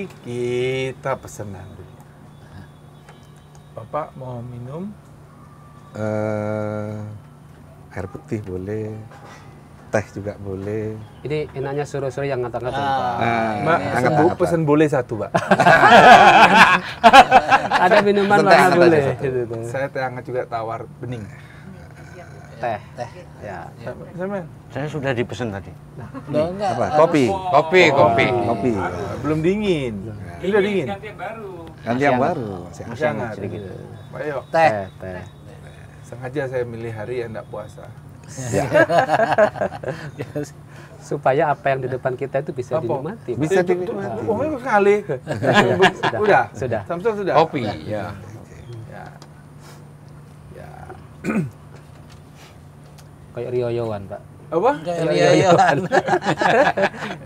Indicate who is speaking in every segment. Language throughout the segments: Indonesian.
Speaker 1: kopi, kita pesenan dulu. Bapak mau minum?
Speaker 2: Air putih boleh, teh juga boleh.
Speaker 3: Ini enaknya sore-sore yang ngata-ngata, Pak.
Speaker 1: Mbak, Bu, pesen boleh satu, Pak.
Speaker 3: Ada minuman warna boleh.
Speaker 1: Saya teh hangat juga tawar bening.
Speaker 3: Teh. Ya.
Speaker 1: Sama?
Speaker 4: Saya sudah dipesan tadi.
Speaker 2: Apa? Kopi.
Speaker 4: Kopi.
Speaker 1: Belum dingin. Ini udah dingin.
Speaker 2: Ganti yang baru.
Speaker 1: Masih hangat. Ayo.
Speaker 3: Teh.
Speaker 1: Sengaja saya milih hari yang enggak puasa.
Speaker 3: Supaya apa yang di depan kita itu bisa dinikmati. Pak.
Speaker 2: Bisa dinikmati.
Speaker 1: Oh, sekali. Sudah. Samsul sudah.
Speaker 4: Kopi, ya.
Speaker 1: Ya.
Speaker 3: Kayak rioyoan, Pak.
Speaker 1: Apa?
Speaker 5: Rioyoan.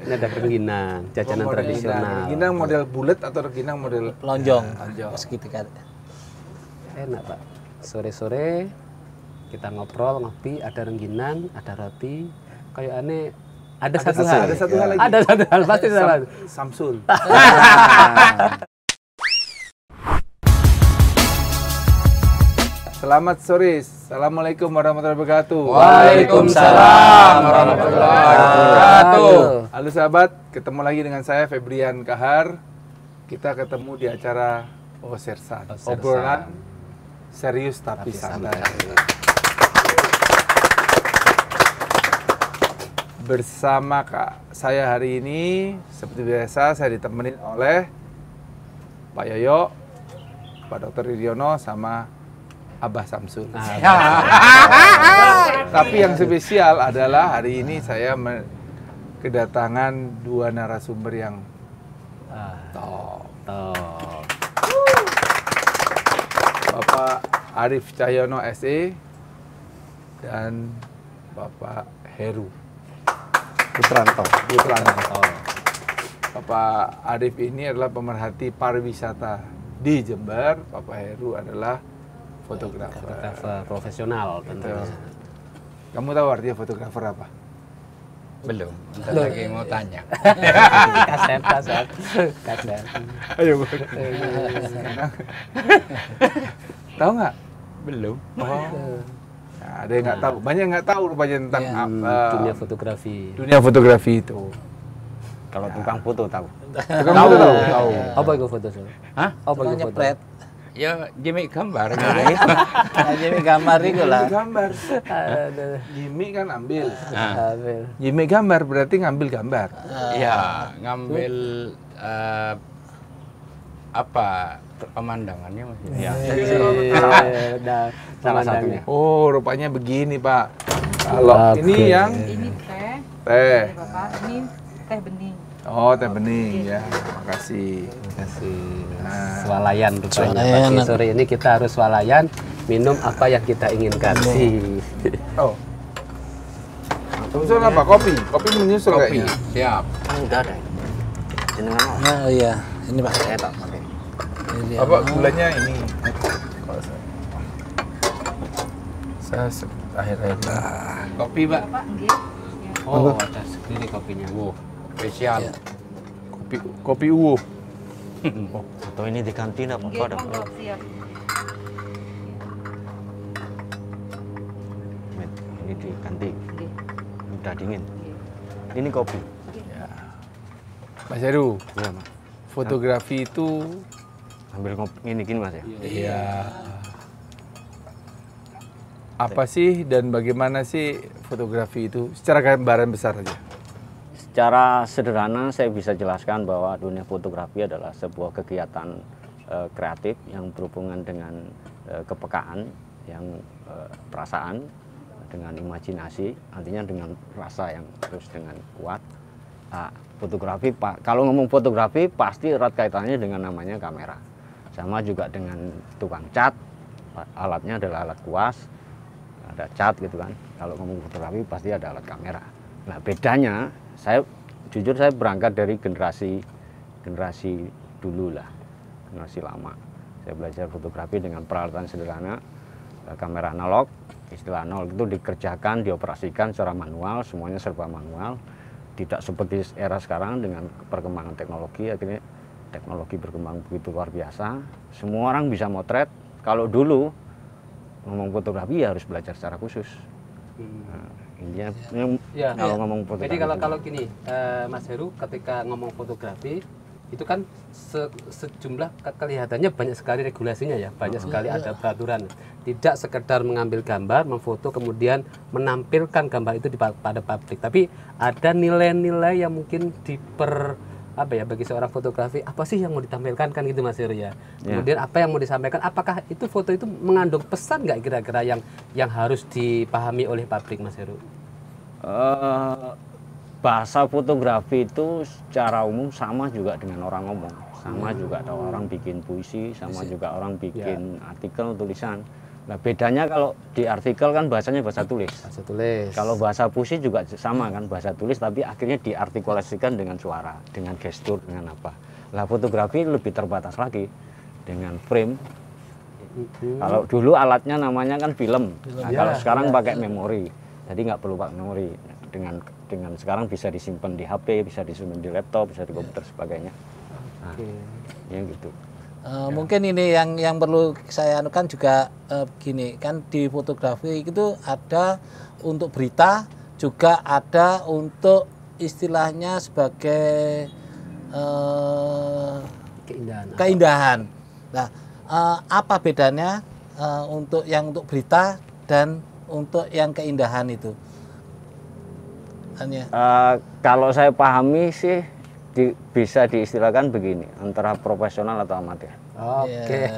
Speaker 3: Ini ada rengginang, jajanan tradisional.
Speaker 1: Rengginang model bulat atau rengginang model
Speaker 5: Lonjong.
Speaker 1: lonjong?
Speaker 5: Segitiga.
Speaker 3: Enak, Pak. Sore-sore kita ngobrol, ngopi, ada rengginang, ada roti. Kayak aneh ada satu hal.
Speaker 1: Ada satu hal lagi.
Speaker 3: Ada satu hal pasti sama.
Speaker 1: Samsul. Selamat sore. Assalamualaikum warahmatullahi wabarakatuh.
Speaker 4: Waalaikumsalam warahmatullahi wabarakatuh.
Speaker 1: Halo sahabat, ketemu lagi dengan saya Febrian Kahar. Kita ketemu di acara Osersan. Obrolan serius tapi santai. Bersama saya hari ini, seperti biasa, saya ditemenin oleh Pak Yoyo, Pak Dr. Ridiono, sama Abah Samsul. Tapi yang spesial adalah hari ini saya kedatangan dua narasumber yang top. Bapak Arif Cahyono SE dan Bapak Heru
Speaker 2: Putranto.
Speaker 1: Bapak Arif ini adalah pemerhati pariwisata di Jember. Bapak Heru adalah fotografer
Speaker 3: Profesional tentunya.
Speaker 1: Kamu tahu artinya fotografer apa?
Speaker 4: Belum. Lagi mau tanya.
Speaker 3: Kaset.
Speaker 1: Ayo, tahu nggak?
Speaker 4: Belum.
Speaker 1: Oh, nah, ada yang nggak tahu. Banyak yang nggak tahu rupanya tentang
Speaker 3: Dunia fotografi.
Speaker 1: dunia fotografi itu.
Speaker 4: Kalau tukang foto tahu.
Speaker 1: Tukang foto tahu.
Speaker 3: Apa itu foto?
Speaker 4: Hah?
Speaker 3: Apa itu foto?
Speaker 5: Nyepret.
Speaker 4: Ya, gimmick gambar.
Speaker 5: Jadi gambar itu lah.
Speaker 1: Gambar.
Speaker 3: Aduh.
Speaker 1: Jimmy kan ambil.
Speaker 3: Ambil.
Speaker 1: Jimmy gambar berarti ngambil gambar.
Speaker 4: Ya, ngambil apa pemandangannya masih. Ya.
Speaker 3: Salah satunya.
Speaker 1: Oh, rupanya begini, Pak. Kalau ini yang
Speaker 6: Ini teh,
Speaker 1: teh.
Speaker 6: Bapak. Ini teh bening.
Speaker 1: Oh, teh bening ya. Makasih.
Speaker 3: Swalayan rupanya.
Speaker 5: Swalayan.
Speaker 3: Pagi sore ini kita harus swalayan, minum apa yang kita inginkan.
Speaker 1: Oh. Samsul apa? Kopi. Kopi menyusul
Speaker 4: Kopi.
Speaker 1: kayaknya.
Speaker 4: Siap.
Speaker 3: Udah ada. Jenengan mau?
Speaker 5: Oh iya, ini Pak.
Speaker 3: Saya tak pakai.
Speaker 5: Ini dia.
Speaker 1: Apa gulanya ini? Saya akhir-akhir ini.
Speaker 4: Kopi, Pak.
Speaker 6: Bapak, nggih.
Speaker 3: Oh, ada sendiri kopinya.
Speaker 4: Wow, spesial.
Speaker 1: Kopi uwu.
Speaker 4: Atau ini di kantin apa?
Speaker 6: Nggih, monggo, siap.
Speaker 4: Ini di kantin.
Speaker 6: Nggih.
Speaker 4: Udah dingin. Ini kopi.
Speaker 1: Mas Heru,
Speaker 4: Iya, Mas.
Speaker 1: fotografi itu
Speaker 4: Sambil gini Mas ya.
Speaker 1: iya. Apa sih dan bagaimana sih fotografi itu secara gambaran besar aja?
Speaker 7: Secara sederhana saya bisa jelaskan bahwa dunia fotografi adalah sebuah kegiatan kreatif yang berhubungan dengan kepekaan, yang perasaan, dengan imajinasi, artinya dengan rasa yang terus dengan kuat. Nah, fotografi, kalau ngomong fotografi pasti erat kaitannya dengan namanya kamera. Sama juga dengan tukang cat, alatnya adalah alat kuas, ada cat gitu kan. Kalau ngomong fotografi pasti ada alat kamera. Nah bedanya, jujur saya berangkat dari generasi dulu lah, generasi lama. Saya belajar fotografi dengan peralatan sederhana, kamera analog. Istilah analog itu dikerjakan, dioperasikan secara manual, semuanya serba manual. Tidak seperti era sekarang dengan perkembangan teknologi, akhirnya teknologi berkembang begitu luar biasa, semua orang bisa motret. Kalau dulu ngomong fotografi ya harus belajar secara khusus. Nah, intinya
Speaker 3: Ya,
Speaker 7: kalau ngomong fotografi.
Speaker 3: Jadi kalau gini, Mas Heru ketika ngomong fotografi itu kan sejumlah kelihatannya banyak sekali regulasinya ya, banyak sekali ada peraturan. Tidak sekedar mengambil gambar, memfoto kemudian menampilkan gambar itu pada publik, tapi ada nilai-nilai yang mungkin bagi seorang fotografi apa sih yang mau ditampilkan kan gitu Mas Heru ya. Kemudian apa yang mau disampaikan, apakah itu foto itu mengandung pesan nggak kira-kira yang harus dipahami oleh publik Mas Heru?
Speaker 7: Bahasa fotografi itu secara umum sama juga dengan orang ngomong, sama juga ada orang bikin puisi, sama juga orang bikin artikel tulisan. Nah bedanya kalau di artikel kan bahasanya bahasa tulis.
Speaker 3: Bahasa tulis.
Speaker 7: Kalau bahasa puisi juga sama kan, bahasa tulis tapi akhirnya diartikulasikan dengan suara, dengan gestur, dengan apa. Lah fotografi lebih terbatas lagi dengan frame. Kalau dulu alatnya namanya kan film. Nah, kalau sekarang pakai memori, jadi nggak perlu pakai memori. Dengan sekarang bisa disimpan di HP, bisa disimpan di laptop, bisa di komputer sebagainya. Nah, ya gitu.
Speaker 5: Mungkin ini yang perlu saya anukan juga begini, kan di fotografi itu ada untuk berita, juga ada untuk istilahnya sebagai keindahan. Nah, apa bedanya untuk berita dan untuk yang keindahan itu?
Speaker 7: Kalau saya pahami sih bisa diistilahkan begini, antara profesional atau amatir.
Speaker 3: Oke.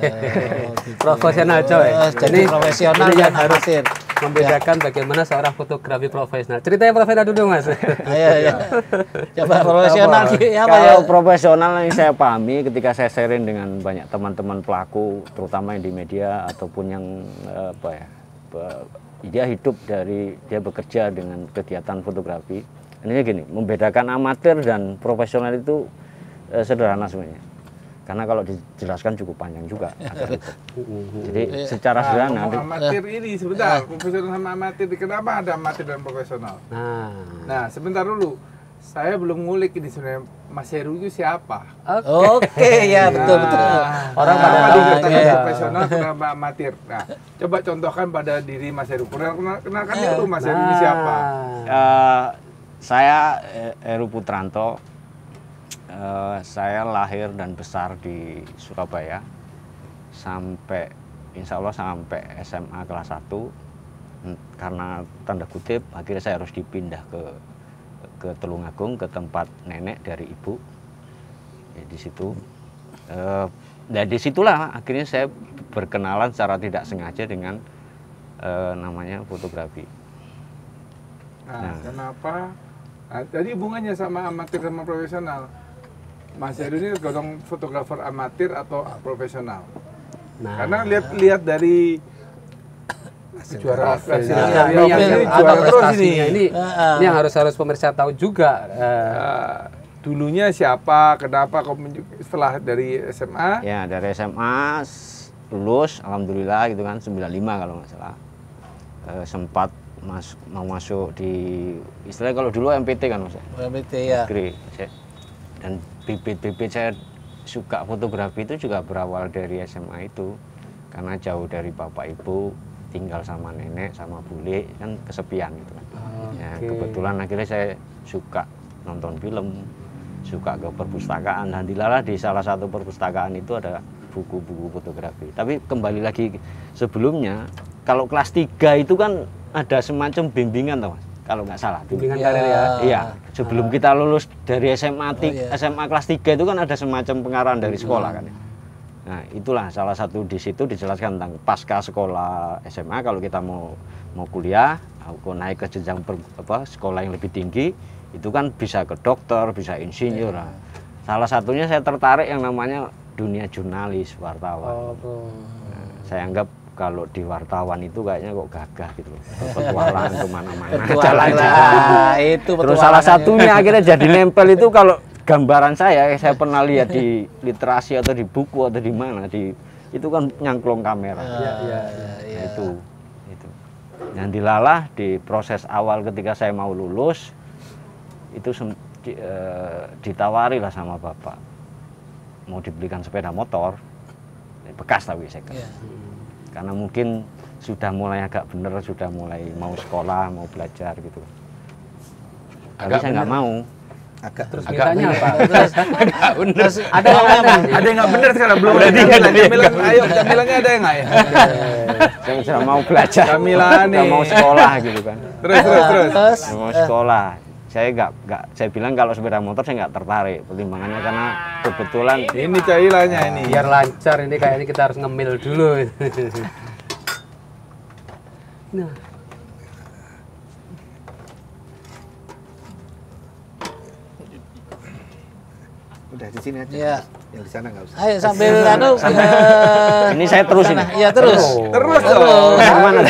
Speaker 3: Profesional coy.
Speaker 5: Jadi profesional
Speaker 3: yang
Speaker 5: dan
Speaker 3: harus
Speaker 5: amatir.
Speaker 3: Membedakan bagaimana seorang fotografi profesional. Ceritanya profesional dulu Mas.
Speaker 5: Iya. Coba profesional ya apa ya?
Speaker 7: Kalau profesional yang saya pahami ketika saya sharing dengan banyak teman-teman pelaku, terutama yang di media ataupun yang dia bekerja dengan kegiatan fotografi. Ini gini, membedakan amatir dan profesional itu sederhana sebenarnya. Karena kalau dijelaskan cukup panjang juga. Jadi secara sederhana.
Speaker 1: Amatir ini sebentar, profesional sama amatir. Kenapa ada amatir dan profesional? Nah, sebentar dulu. Saya belum ngulik ini sebenarnya Mas Heru itu siapa?
Speaker 5: Oke, ya betul.
Speaker 1: Orang pada dikatakan profesional, kenapa amatir? Nah, coba contohkan pada diri Mas Heru. Kenalkan dulu Mas Heru ini siapa?
Speaker 7: Saya Heru Putranto. Saya lahir dan besar di Surabaya insya Allah sampai SMA kelas 1. Karena tanda kutip akhirnya saya harus dipindah ke Tulungagung, ke tempat nenek dari ibu. Di situ disitulah akhirnya saya berkenalan secara tidak sengaja dengan namanya fotografi.
Speaker 1: Kenapa? Jadi hubungannya sama amatir sama profesional. Mas Heru ini tergolong fotografer amatir atau profesional? Karena lihat dari juara
Speaker 3: ini yang harus pemirsa tahu juga.
Speaker 1: Dulunya siapa? Kenapa setelah dari SMA?
Speaker 7: Ya dari SMA lulus, alhamdulillah gitu kan 95 kalau nggak salah. Sempat mau masuk di istilahnya kalau dulu MPT kan Mas.
Speaker 5: MPT ya.
Speaker 7: Dan bibit-bibit saya suka fotografi itu juga berawal dari SMA itu. Karena jauh dari bapak ibu, tinggal sama nenek sama bule kan kesepian gitu kan. Ya, kebetulan akhirnya saya suka nonton film, suka ke perpustakaan, dan dilalah di salah satu perpustakaan itu ada buku-buku fotografi. Tapi kembali lagi sebelumnya, kalau kelas 3 itu kan ada semacam bimbingan toh Mas, kalau nggak salah.
Speaker 3: Bimbingan karir ya.
Speaker 7: Iya, sebelum kita lulus dari SMA kelas 3 itu kan ada semacam pengarahan dari sekolah kan. Nah, itulah salah satu di situ dijelaskan tentang pasca sekolah SMA kalau kita mau kuliah, naik ke jenjang sekolah yang lebih tinggi, itu kan bisa ke dokter, bisa insinyur. Nah, salah satunya saya tertarik yang namanya dunia jurnalis, wartawan. Nah, saya anggap kalau di wartawan itu kayaknya kok gagah gitu loh. Petualangan kemana-mana. Terus salah satunya akhirnya jadi nempel itu kalau gambaran saya pernah lihat di literasi atau di buku atau di mana itu kan nyangklong kamera. Itu. Yang dilalah di proses awal ketika saya mau lulus itu ditawari lah sama bapak. mau dibelikan sepeda motor bekas tapi second.
Speaker 5: Iya.
Speaker 7: Karena mungkin sudah mulai agak bener, sudah mulai mau sekolah, mau belajar gitu. Tapi
Speaker 1: Agak
Speaker 7: saya nggak
Speaker 1: bener.
Speaker 7: mau.
Speaker 3: Terus mintanya apa?
Speaker 5: Terus
Speaker 3: Ada yang lain.
Speaker 1: Ada yang nggak bener sekarang belum ada Camilan. Ayo Camilanya ada yang nggak ya?
Speaker 7: Saya sudah mau belajar,
Speaker 1: Camilan
Speaker 7: sudah
Speaker 1: nih.
Speaker 7: mau sekolah gitu kan.
Speaker 1: Terus.
Speaker 5: terus
Speaker 7: Sudah mau sekolah. Saya nggak, saya bilang kalau sepeda motor saya nggak tertarik. Pertimbangannya karena kebetulan
Speaker 1: Ini cailannya ini.
Speaker 3: Biar lancar ini kayaknya kita harus ngemil dulu. Nah,
Speaker 2: Udah di sini aja.
Speaker 5: Iya.
Speaker 2: Yang di sana nggak usah.
Speaker 5: ayo sambil
Speaker 7: ini saya terus ini.
Speaker 5: Iya terus.
Speaker 1: Terus
Speaker 5: Terus.
Speaker 1: dong.
Speaker 7: Gimana?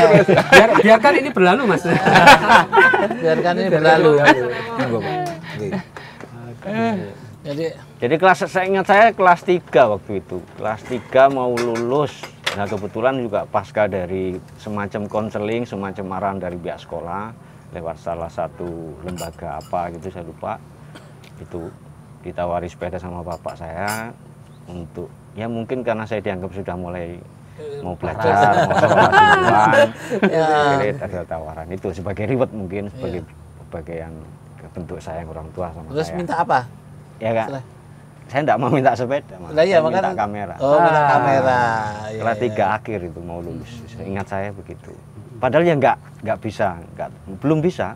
Speaker 3: biarkan ini berlalu, Mas.
Speaker 5: Biarkan ini berlalu.
Speaker 2: Monggo, Pak. Nggih.
Speaker 5: Jadi
Speaker 7: Jadi saya ingat saya kelas 3 waktu itu. Kelas 3 mau lulus. Nah kebetulan juga pasca dari semacam konseling, semacam arahan dari pihak sekolah lewat salah satu lembaga apa gitu saya lupa. Itu ditawari sepeda sama bapak saya untuk ya mungkin karena saya dianggap sudah mulai mau belajar, mau sekolah duluan. Jadi ada tawaran itu sebagai reward mungkin sebagai bagian bentuk sayang orang tua sama
Speaker 5: terus
Speaker 7: saya.
Speaker 5: minta apa?
Speaker 7: Ya kak,
Speaker 5: Setelah-
Speaker 7: saya enggak mau minta sepeda, Mas.
Speaker 5: Lah iya
Speaker 7: Saya minta
Speaker 5: makanya
Speaker 7: kamera.
Speaker 5: Oh, minta kamera. Iya,
Speaker 7: Kelas
Speaker 5: iya.
Speaker 7: 3 akhir itu mau lulus. Ingat saya begitu. Padahal ya nggak bisa, belum bisa.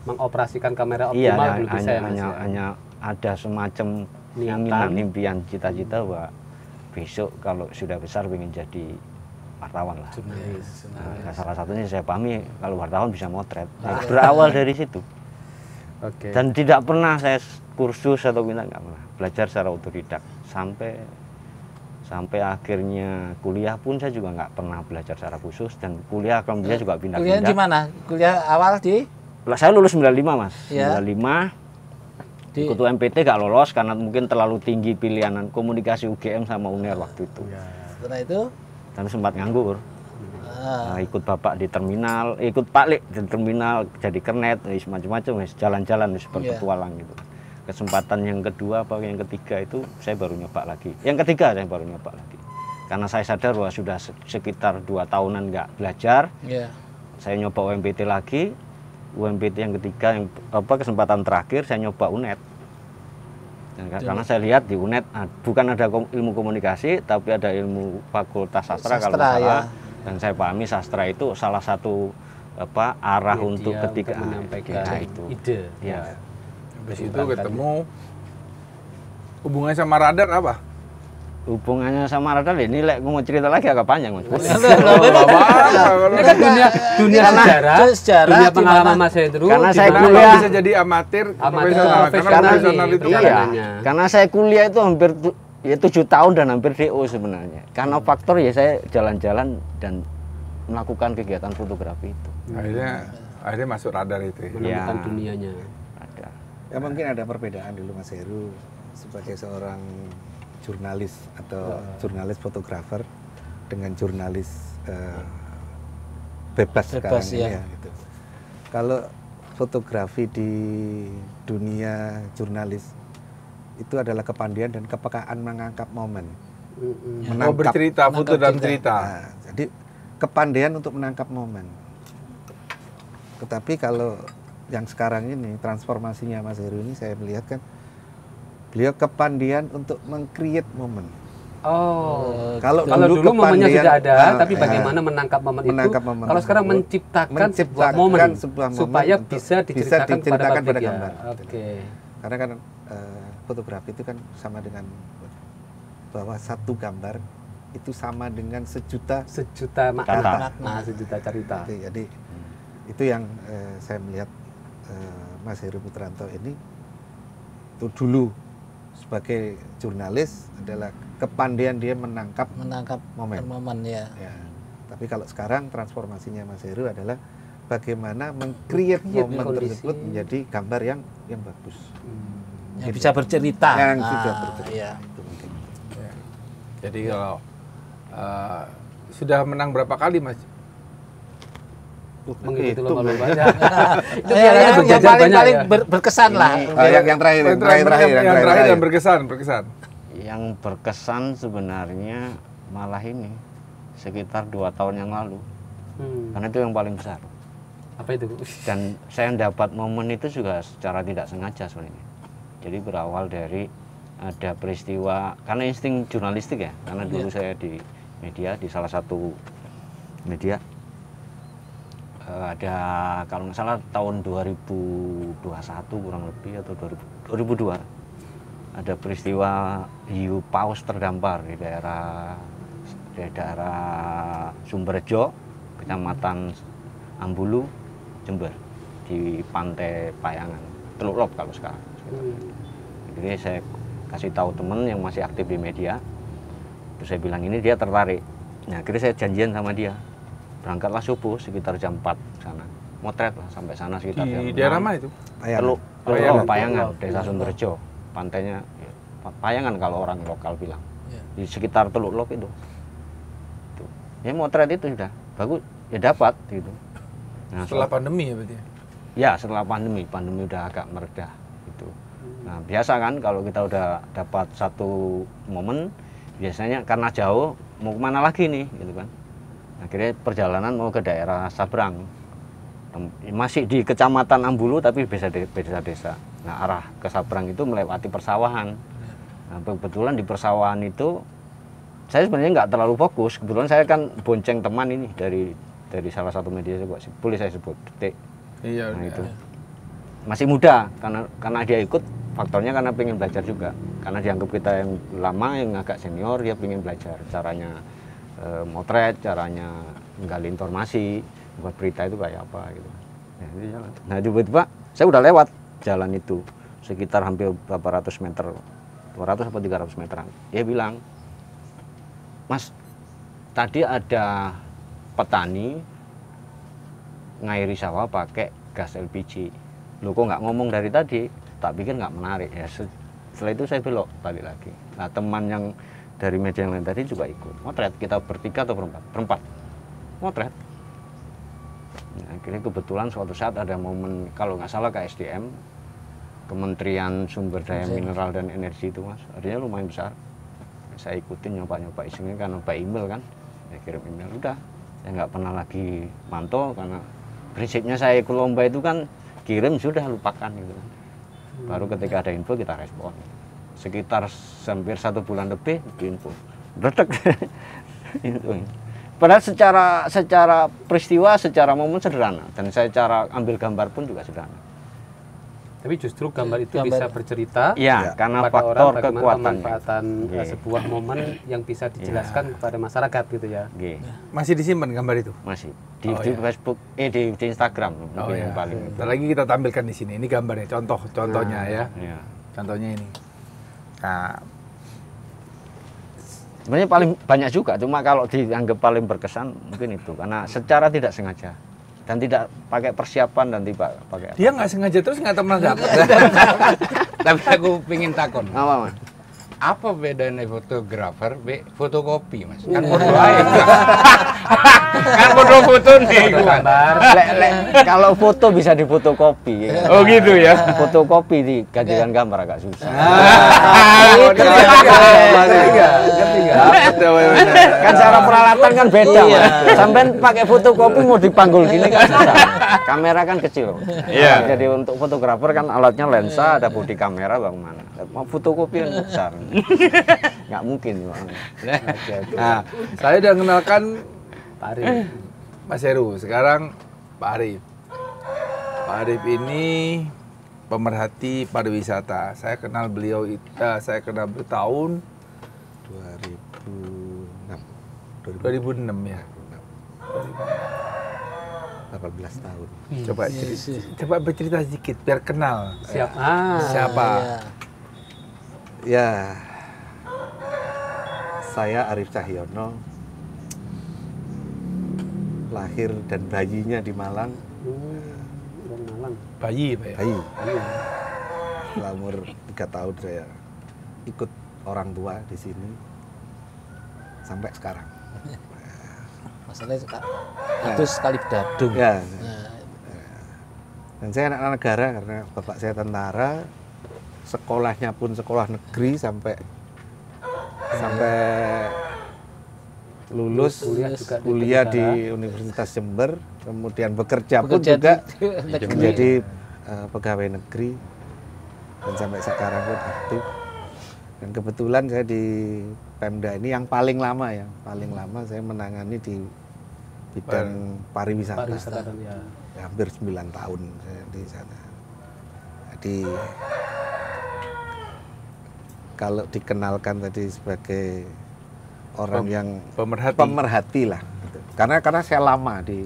Speaker 3: Mengoperasikan kamera
Speaker 7: Iya,
Speaker 3: optimal belum bisa ya, Mas.
Speaker 7: hanya,
Speaker 3: ya?
Speaker 7: hanya ada semacam
Speaker 3: Niatan.
Speaker 7: keinginan, impian, cita-cita bahwa besok kalau sudah besar ingin jadi wartawan lah. Nah, salah satunya saya pahami kalau wartawan bisa motret. Nah, berawal dari situ.
Speaker 3: Oke.
Speaker 7: Dan tidak pernah saya kursus atau minta, nggak pernah. Belajar secara otodidak sampai akhirnya kuliah pun saya juga nggak pernah belajar secara khusus, dan kuliah alhamdulillah juga
Speaker 5: Kuliah di
Speaker 7: pindah-pindah.
Speaker 5: mana? Kuliah awal di
Speaker 7: Saya lulus 95 Mas.
Speaker 5: Iya.
Speaker 7: 95
Speaker 5: di
Speaker 7: ikut UMPT nggak lolos karena mungkin terlalu tinggi pilihan komunikasi UGM sama UNER waktu itu.
Speaker 5: setelah itu
Speaker 7: Dan sempat nganggur.
Speaker 5: ah,
Speaker 7: Nah, ikut bapak di terminal, ikut Pak Lik di terminal, jadi kernet, macam-macam, jalan-jalan, berpetualang gitu. Kesempatan yang kedua apa yang ketiga itu saya baru nyoba lagi. Yang ketiga saya baru nyoba lagi. Karena saya sadar bahwa sudah sekitar 2 tahunan nggak belajar,
Speaker 5: ya.
Speaker 7: saya nyoba UMPT lagi. UMPT yang ketiga, yang kesempatan terakhir saya nyoba UNED. Karena saya lihat di UNED bukan ada ilmu komunikasi, tapi ada ilmu fakultas sastra kalau nggak salah. Dan saya pahami sastra itu salah satu arah
Speaker 3: Media
Speaker 7: untuk ketika
Speaker 3: menyampaikan
Speaker 7: itu.
Speaker 3: ide.
Speaker 7: Ya.
Speaker 1: Habis itu ketemu hubungannya sama radar apa?
Speaker 7: Hubungannya sama radar ini mau cerita lagi agak panjang Mas.
Speaker 3: Ini kan dunia sejarah,
Speaker 5: sejarah
Speaker 3: dunia
Speaker 5: di
Speaker 3: pengalaman
Speaker 5: mana-
Speaker 3: Mas Hendru.
Speaker 7: Karena
Speaker 3: di
Speaker 7: saya
Speaker 3: mana
Speaker 7: kuliah-
Speaker 1: bisa jadi amatir, profesional. Karena
Speaker 3: profesional
Speaker 1: profesional
Speaker 3: nih,
Speaker 1: itu
Speaker 3: iya.
Speaker 1: kan
Speaker 7: Iya, karena saya kuliah itu hampir 7 tahun dan hampir DO sebenarnya. Karena faktor ya saya jalan-jalan dan melakukan kegiatan fotografi itu.
Speaker 1: akhirnya masuk radar itu. Ya.
Speaker 3: menemukan
Speaker 7: Ya.
Speaker 3: dunianya.
Speaker 7: Ada.
Speaker 2: Ya mungkin ada perbedaan dulu Mas Heru sebagai seorang jurnalis atau jurnalis fotografer dengan jurnalis bebas sekarang ini
Speaker 5: ya.
Speaker 2: ya. Gitu. Kalau fotografi di dunia jurnalis itu adalah kepandaian dan kepekaan menangkap momen.
Speaker 1: Mau bercerita, foto dan cerita.
Speaker 2: Nah, jadi kepandaian untuk menangkap momen. Tetapi kalau yang sekarang ini transformasinya Mas Heru ini saya melihat kan beliau kepandaian untuk meng-create momen.
Speaker 3: Oh,
Speaker 2: Kalau
Speaker 3: kalau dulu momennya
Speaker 2: kepandaian-
Speaker 3: sudah ada,
Speaker 2: nah,
Speaker 3: tapi bagaimana menangkap momen
Speaker 2: menangkap
Speaker 3: itu?
Speaker 2: momen
Speaker 3: Kalau sekarang
Speaker 2: tersebut,
Speaker 3: menciptakan sebuah momen,
Speaker 2: sebuah momen
Speaker 3: supaya
Speaker 2: untuk
Speaker 3: bisa diceritakan pada
Speaker 2: pada
Speaker 3: publik ya.
Speaker 2: gambar.
Speaker 3: Oke.
Speaker 2: Karena kan fotografi itu kan sama dengan bahwa satu gambar itu sama dengan sejuta.
Speaker 3: Sejuta
Speaker 7: Kata.
Speaker 3: makna, sejuta cerita.
Speaker 2: Jadi itu yang saya melihat Mas Heru Putranto ini itu dulu sebagai jurnalis adalah kepandaian dia menangkap momen.
Speaker 5: momen ya.
Speaker 2: Ya. Tapi kalau sekarang transformasinya Mas Heru adalah bagaimana meng-create momen
Speaker 3: kondisi.
Speaker 2: tersebut menjadi gambar yang bagus.
Speaker 5: Yang bisa bercerita.
Speaker 2: Yang bisa bercerita.
Speaker 5: Iya.
Speaker 2: Itu mungkin.
Speaker 1: Jadi kalau sudah menang berapa kali Mas?
Speaker 3: Mengikuti
Speaker 2: Itu,
Speaker 3: lomba-lombanya. Itu
Speaker 5: Ya,
Speaker 3: kayaknya
Speaker 5: yang
Speaker 3: berjajar banyak
Speaker 5: paling
Speaker 3: ya.
Speaker 5: berkesan lah.
Speaker 2: yang terakhir
Speaker 1: yang terakhir dan berkesan.
Speaker 7: Yang berkesan sebenarnya malah ini sekitar 2 tahun yang lalu, karena itu yang paling besar.
Speaker 3: Apa itu?
Speaker 7: Dan saya dapat momen itu juga secara tidak sengaja sebenarnya. Jadi berawal dari ada peristiwa, karena insting jurnalistik ya, karena dulu saya di media, di salah satu media, ada kalau nggak salah tahun 2021 kurang lebih atau 2002 ada peristiwa hiu paus terdampar di daerah Sumberjo, Kecamatan Ambulu, Jember, di pantai Payangan, Teluk Lop kalau sekarang. Jadi saya kasih tahu teman yang masih aktif di media, terus saya bilang ini, dia tertarik. Nah, akhirnya saya janjian sama dia, berangkatlah subuh sekitar jam 4 sana, motret lah sampai sana sekitar jam 6.
Speaker 1: Di daerah mana itu?
Speaker 7: Teluk Lop, Payangan, Desa Sumberjo, pantainya Payangan kalau orang lokal bilang, di sekitar Teluk Lop itu. Tuh. Ya motret itu sudah bagus, ya dapat gitu. Nah,
Speaker 1: Setelah pandemi ya berarti?
Speaker 7: Ya setelah pandemi udah agak meredah gitu. Nah biasa kan kalau kita udah dapat satu momen, biasanya karena jauh mau kemana lagi nih gitu kan. Akhirnya perjalanan mau ke daerah Sabrang, masih di Kecamatan Ambulu tapi beda desa. Nah arah ke Sabrang itu melewati persawahan. Nah, kebetulan di persawahan itu saya sebenarnya nggak terlalu fokus. Kebetulan saya kan bonceng teman ini dari salah satu media, boleh saya sebut, Detik.
Speaker 1: Iya.
Speaker 7: Nah itu masih muda, karena dia ikut faktornya karena pengen belajar juga. Karena dianggap kita yang lama, yang agak senior, dia pengen belajar caranya motret, caranya menggali informasi, buat berita itu kayak apa gitu. Nah tiba-tiba saya udah lewat jalan itu sekitar hampir berapa ratus meter, 200 atau 300 meteran. Dia bilang, Mas, tadi ada petani ngairi sawah pakai gas LPG. Loh kok nggak ngomong dari tadi? Tak pikir nggak menarik ya. Setelah itu saya belok balik lagi. Nah teman yang dari media yang lain tadi juga ikut motret. Kita bertiga atau berempat motret. Nah, akhirnya kebetulan suatu saat ada momen, kalau nggak salah KSDM, Kementerian Sumber Daya Mineral dan Energi itu Mas, artinya lumayan besar. Saya ikutin nyoba isinya karena by email kan, saya kirim email, udah saya nggak pernah lagi mantau karena prinsipnya saya ikut lomba itu kan kirim sudah lupakan gitu kan. Baru ketika ada info kita respon. Sekitar hampir 1 bulan lebih info, redek. Padahal secara peristiwa, secara momen sederhana, dan saya cara ambil gambar pun juga sederhana.
Speaker 3: Tapi justru gambar itu bisa bercerita
Speaker 7: ya, karena
Speaker 3: kepada
Speaker 7: faktor
Speaker 3: orang
Speaker 7: kekuatan
Speaker 3: pemanfaatan sebuah momen yang bisa dijelaskan kepada masyarakat gitu ya.
Speaker 1: Masih disimpan gambar itu?
Speaker 7: Masih di Facebook, di Instagram mungkin yang paling.
Speaker 1: Ntar lagi kita tampilkan di sini. Ini gambarnya, contohnya ya. Contohnya ini. Nah,
Speaker 7: sebenarnya paling banyak juga, cuma kalau dianggap paling berkesan mungkin itu karena secara tidak sengaja dan tidak pakai persiapan dan tidak pakai
Speaker 1: dia nggak sengaja terus nggak pernah dapat.
Speaker 8: Tapi aku pengen takon.
Speaker 7: Apa Mas?
Speaker 8: Apa bedanya fotografer fotokopi Mas? Kan foto aja. Kan foto nih
Speaker 3: Gambar.
Speaker 7: Kalau foto bisa difotokopi. Ya.
Speaker 8: Oh gitu ya.
Speaker 7: Fotokopi digantikan gambar agak susah. Kan cara peralatan kan beda. Sampai pakai fotokopi mau dipanggul gini kan susah. Kamera kan kecil.
Speaker 8: Iya.
Speaker 7: Jadi untuk fotografer kan alatnya lensa, ada bodi kamera bagaimana. Mau fotokopi kan besar. Nggak mungkin.
Speaker 1: Nah, saya udah kenalkan
Speaker 3: Pak Arif.
Speaker 1: Mas Heru, sekarang Pak Arif. Pak Arif ini pemerhati pariwisata. Saya kenal beliau tahun 2006 ya.
Speaker 2: 18 tahun.
Speaker 1: Coba bercerita sedikit biar kenal.
Speaker 3: Siapa?
Speaker 2: Ya, saya Arif Cahyono, lahir dan bayinya di Malang.
Speaker 1: Bayi, Pak ya?
Speaker 2: Bayi. Setelah umur 3 tahun saya ikut orang tua di sini sampai sekarang.
Speaker 5: Masalahnya adus sekali bedadung.
Speaker 2: Ya. Dan saya anak negara karena bapak saya tentara, sekolahnya pun sekolah negeri sampai sampai lulus kuliah di Universitas Jember, kemudian bekerja pun juga menjadi pegawai negeri dan sampai sekarang pun aktif. Dan kebetulan saya di Pemda ini yang paling lama saya menangani di bidang pariwisata.
Speaker 3: Ya.
Speaker 2: Hampir 9 tahun saya di sana. Jadi kalau dikenalkan tadi sebagai orang yang pemerhati lah, gitu. Karena saya lama di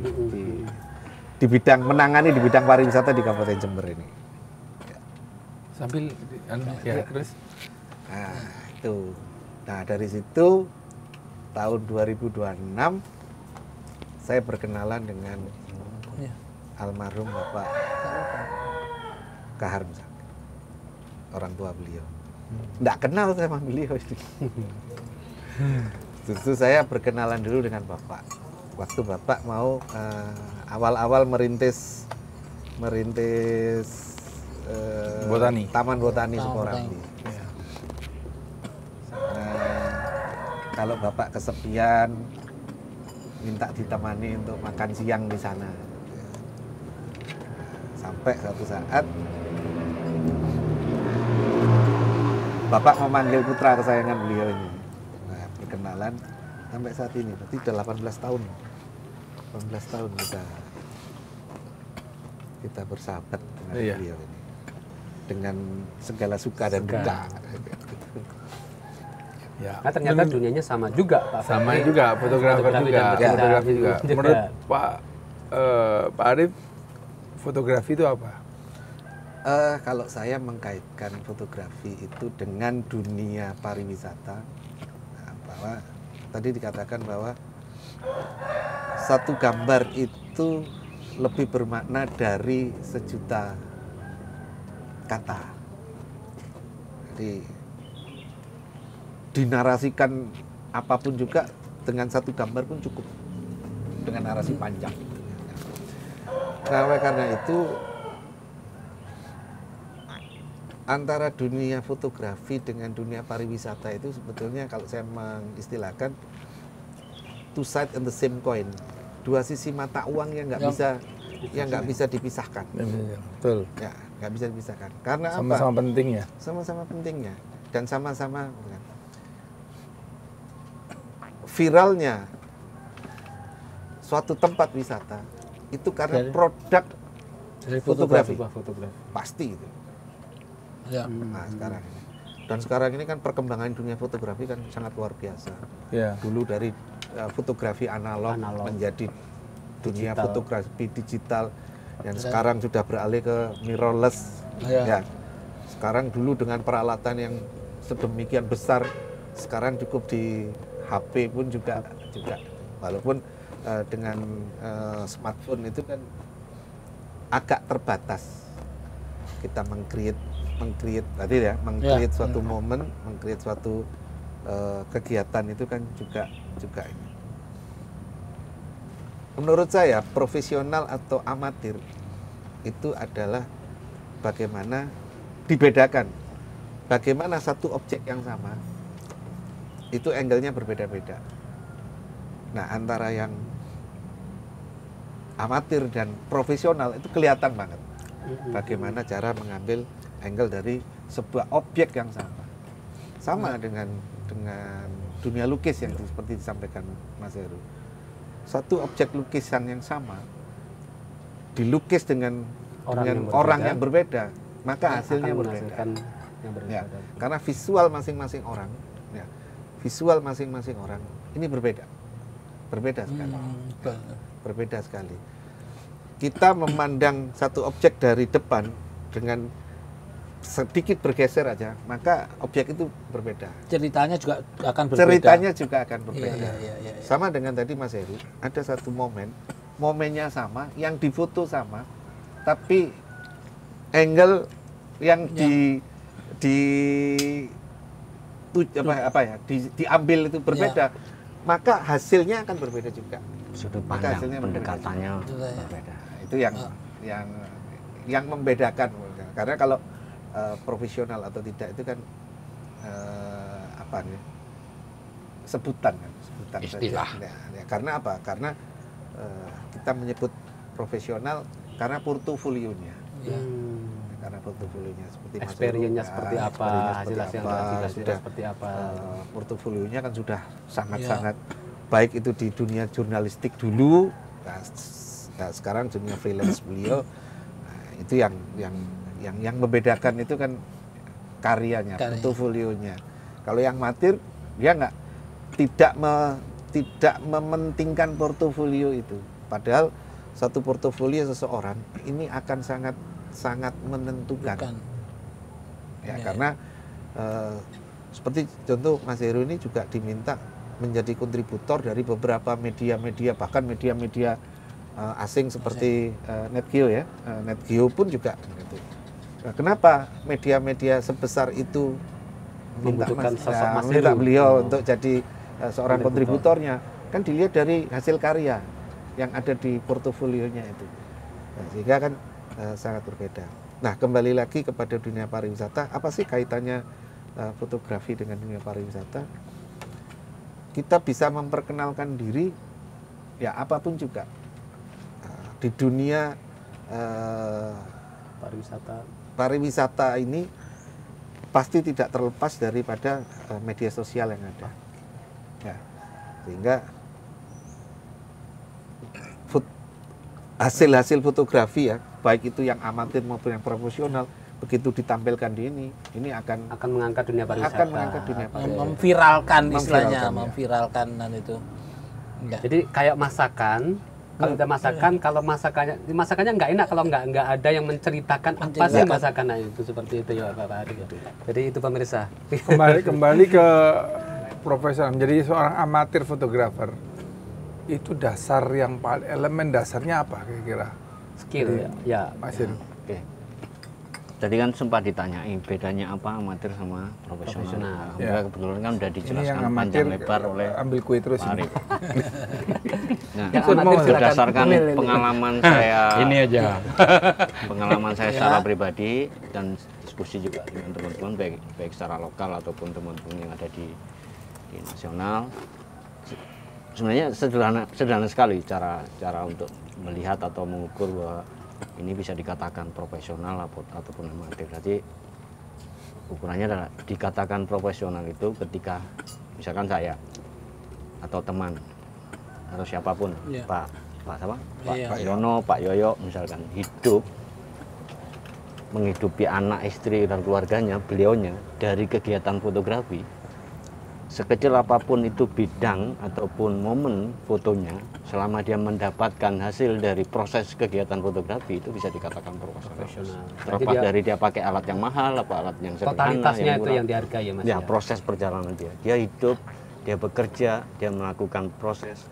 Speaker 2: bidang menangani di bidang pariwisata di Kabupaten Jember ini.
Speaker 1: Sambil terus.
Speaker 2: Nah, itu. Nah, dari situ tahun 2026 saya berkenalan dengan almarhum Bapak Kahar Musakir, orang tua beliau. Nggak kenal sama beliau. Justru saya berkenalan dulu dengan Bapak. Waktu Bapak mau awal-awal merintis
Speaker 1: Botani.
Speaker 2: Taman Botani Sukorambi. Kalau Bapak kesepian, minta ditemani untuk makan siang di sana. Sampai suatu saat Bapak memanggil putra kesayangan beliau ini. Nah, perkenalan sampai saat ini, berarti sudah 18 tahun. 18 tahun kita bersahabat dengan beliau ini. Dengan segala suka dan duka.
Speaker 3: Ya. Nah, ternyata dunianya sama juga, Pak.
Speaker 1: Sama juga, fotografer juga. Menurut Pak Arif, fotografi itu apa?
Speaker 2: Kalau saya mengkaitkan fotografi itu dengan dunia pariwisata, bahwa tadi dikatakan bahwa satu gambar itu lebih bermakna dari 1.000.000 kata. Jadi dinarasikan apapun juga dengan satu gambar pun cukup, dengan narasi panjang. Nah, oleh karena itu antara dunia fotografi dengan dunia pariwisata itu sebetulnya kalau saya mengistilahkan two sides and the same coin, dua sisi mata uang yang nggak bisa dipisahkan.
Speaker 1: Betul.
Speaker 2: Ya, nggak bisa dipisahkan. Karena
Speaker 1: sama-sama pentingnya.
Speaker 2: Sama-sama pentingnya dan sama-sama viralnya suatu tempat wisata itu karena produk fotografi. Pasti itu.
Speaker 5: Ya.
Speaker 2: Nah, sekarang ini kan perkembangan dunia fotografi kan sangat luar biasa.
Speaker 1: Ya.
Speaker 2: Dulu dari fotografi analog menjadi dunia fotografi digital, dan sekarang sudah beralih ke mirrorless. Ya. Sekarang dulu dengan peralatan yang sedemikian besar, sekarang cukup di HP pun juga walaupun dengan smartphone itu kan agak terbatas. Kita meng-create suatu momen, meng-create suatu kegiatan itu kan juga ini. Menurut saya profesional atau amatir itu adalah bagaimana dibedakan, bagaimana satu objek yang sama itu angle-nya berbeda-beda. Nah, antara yang amatir dan profesional itu kelihatan banget bagaimana cara mengambil angle dari sebuah objek yang sama. Sama dengan dunia lukis yang seperti disampaikan Mas Heru. Satu objek lukisan yang sama dilukis dengan orang yang berbeda, maka hasilnya berbeda. Ya, karena visual masing-masing orang, ini berbeda sekali. Berbeda sekali. Kita memandang satu objek dari depan dengan sedikit bergeser aja, maka objek itu berbeda.
Speaker 5: Ceritanya juga akan berbeda.
Speaker 2: Iya. Sama dengan tadi Mas Heru, ada satu momennya sama, yang difoto sama, tapi angle yang diambil itu berbeda, maka hasilnya akan berbeda juga.
Speaker 7: Sudut pandang pendekatannya berbeda.
Speaker 2: Itu yang membedakan. Karena kalau profesional atau tidak itu kan sebutan kan, sebutan
Speaker 8: Istilah.
Speaker 2: saja. Ya, karena apa? Karena kita menyebut profesional karena portofolionya. Karena portofolionya seperti Mas
Speaker 3: Experience-nya
Speaker 2: Heru,
Speaker 3: seperti
Speaker 2: ya,
Speaker 3: apa,
Speaker 2: experience-nya
Speaker 3: hasil
Speaker 2: seperti
Speaker 3: yang
Speaker 2: apa,
Speaker 3: dihasilkan
Speaker 2: sudah
Speaker 3: seperti apa.
Speaker 2: portofolionya kan sudah sangat-sangat baik itu di dunia jurnalistik dulu. Nah, sekarang dunia freelance beliau, nah, itu yang membedakan itu kan karyanya, portofolionya. Kalau yang amatir dia tidak mementingkan portofolio itu. Padahal satu portofolio seseorang ini akan sangat menentukan. Ya, karena seperti contoh Mas Heru ini juga diminta menjadi kontributor dari beberapa media-media, bahkan media-media asing seperti NetGeo ya. NetGeo pun juga gitu. Nah, kenapa media-media sebesar itu minta beliau untuk jadi seorang kontributornya? Kan dilihat dari hasil karya yang ada di portofolionya itu. Nah, sehingga kan sangat berbeda. Nah, kembali lagi kepada dunia pariwisata, apa sih kaitannya fotografi dengan dunia pariwisata? Kita bisa memperkenalkan diri ya apapun juga di dunia pariwisata ini pasti tidak terlepas daripada media sosial yang ada. Ya, sehingga hasil-hasil fotografi ya, baik itu yang amatir maupun yang profesional, begitu ditampilkan di ini akan
Speaker 3: mengangkat dunia pariwisata.
Speaker 2: Akan mengangkat dunia pariwisata.
Speaker 5: Memviralkan istilahnya,
Speaker 2: memviralkan
Speaker 5: dan itu.
Speaker 3: Enggak. Jadi kayak masakan, kalau kita masakan, kalau masakannya nggak enak kalau nggak ada yang menceritakan apa sih masakan itu, seperti itu ya Pak Ari. Jadi itu pemirsa.
Speaker 1: Kembali ke profesional, menjadi seorang amatir fotografer. Itu dasar yang paling, elemen dasarnya apa kira-kira?
Speaker 3: Skill ya.
Speaker 1: Mas Heru.
Speaker 7: Oke. Tadi kan sempat ditanyain bedanya apa amatir sama profesional.
Speaker 1: Ya.
Speaker 7: Kebetulan kan udah
Speaker 1: Ini
Speaker 7: dijelaskan
Speaker 1: yang amatir
Speaker 7: panjang lebar oleh
Speaker 1: ambil kue terus
Speaker 7: Pak
Speaker 1: ini.
Speaker 7: Arif. Nah,
Speaker 3: Yang amatir
Speaker 7: berdasarkan pengalaman saya
Speaker 8: Ini aja.
Speaker 7: pengalaman saya secara pribadi dan diskusi juga dengan teman-teman baik secara lokal ataupun teman-teman yang ada di nasional. Sebenarnya sederhana sekali cara untuk melihat atau mengukur bahwa ini bisa dikatakan profesional ataupun amatir. Jadi ukurannya adalah dikatakan profesional itu ketika misalkan saya atau teman atau siapapun, Pak Yono, Pak Yoyo misalkan hidup menghidupi anak, istri dan keluarganya, beliaunya dari kegiatan fotografi. Sekecil apapun itu bidang ataupun momen fotonya, selama dia mendapatkan hasil dari proses kegiatan fotografi itu bisa dikatakan profesional. Terlepas dari dia pakai alat yang mahal, apa alat yang sederhana,
Speaker 3: totalitasnya itu yang dihargai ya Mas.
Speaker 7: Ya, proses perjalanan dia hidup, dia bekerja, dia melakukan proses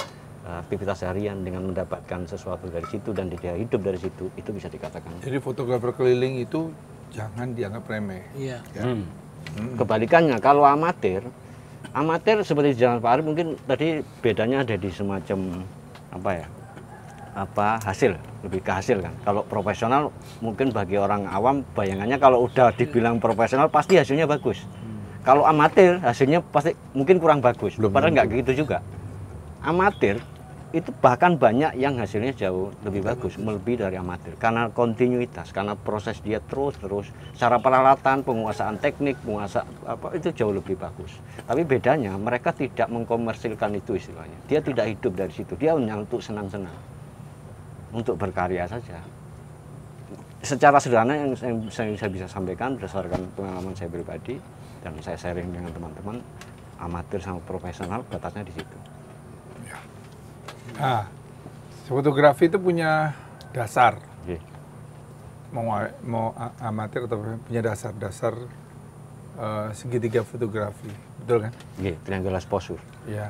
Speaker 7: aktivitas harian dengan mendapatkan sesuatu dari situ dan dia hidup dari situ, itu bisa dikatakan.
Speaker 1: Jadi fotografer keliling itu jangan dianggap remeh.
Speaker 5: Iya.
Speaker 7: Kebalikannya kalau amatir seperti jalan Pak Arif mungkin tadi bedanya ada di semacam hasil, lebih ke hasil kan. Kalau profesional mungkin bagi orang awam bayangannya kalau udah dibilang profesional pasti hasilnya bagus. Kalau amatir hasilnya pasti mungkin kurang bagus. Padahal nggak gitu juga. Amatir itu bahkan banyak yang hasilnya jauh lebih bagus, melebihi dari amatir karena kontinuitas, karena proses dia terus secara peralatan, penguasaan teknik, itu jauh lebih bagus. Tapi bedanya mereka tidak mengkomersilkan itu istilahnya. Dia tidak hidup dari situ, dia hanya untuk senang-senang, untuk berkarya saja. Secara sederhana yang saya bisa sampaikan berdasarkan pengalaman saya pribadi dan saya sharing dengan teman-teman, amatir sama profesional batasnya di situ.
Speaker 1: Nah, fotografi itu punya dasar. Mau amatir atau punya dasar segitiga fotografi, betul kan?
Speaker 7: Triangular exposure.
Speaker 1: Ya.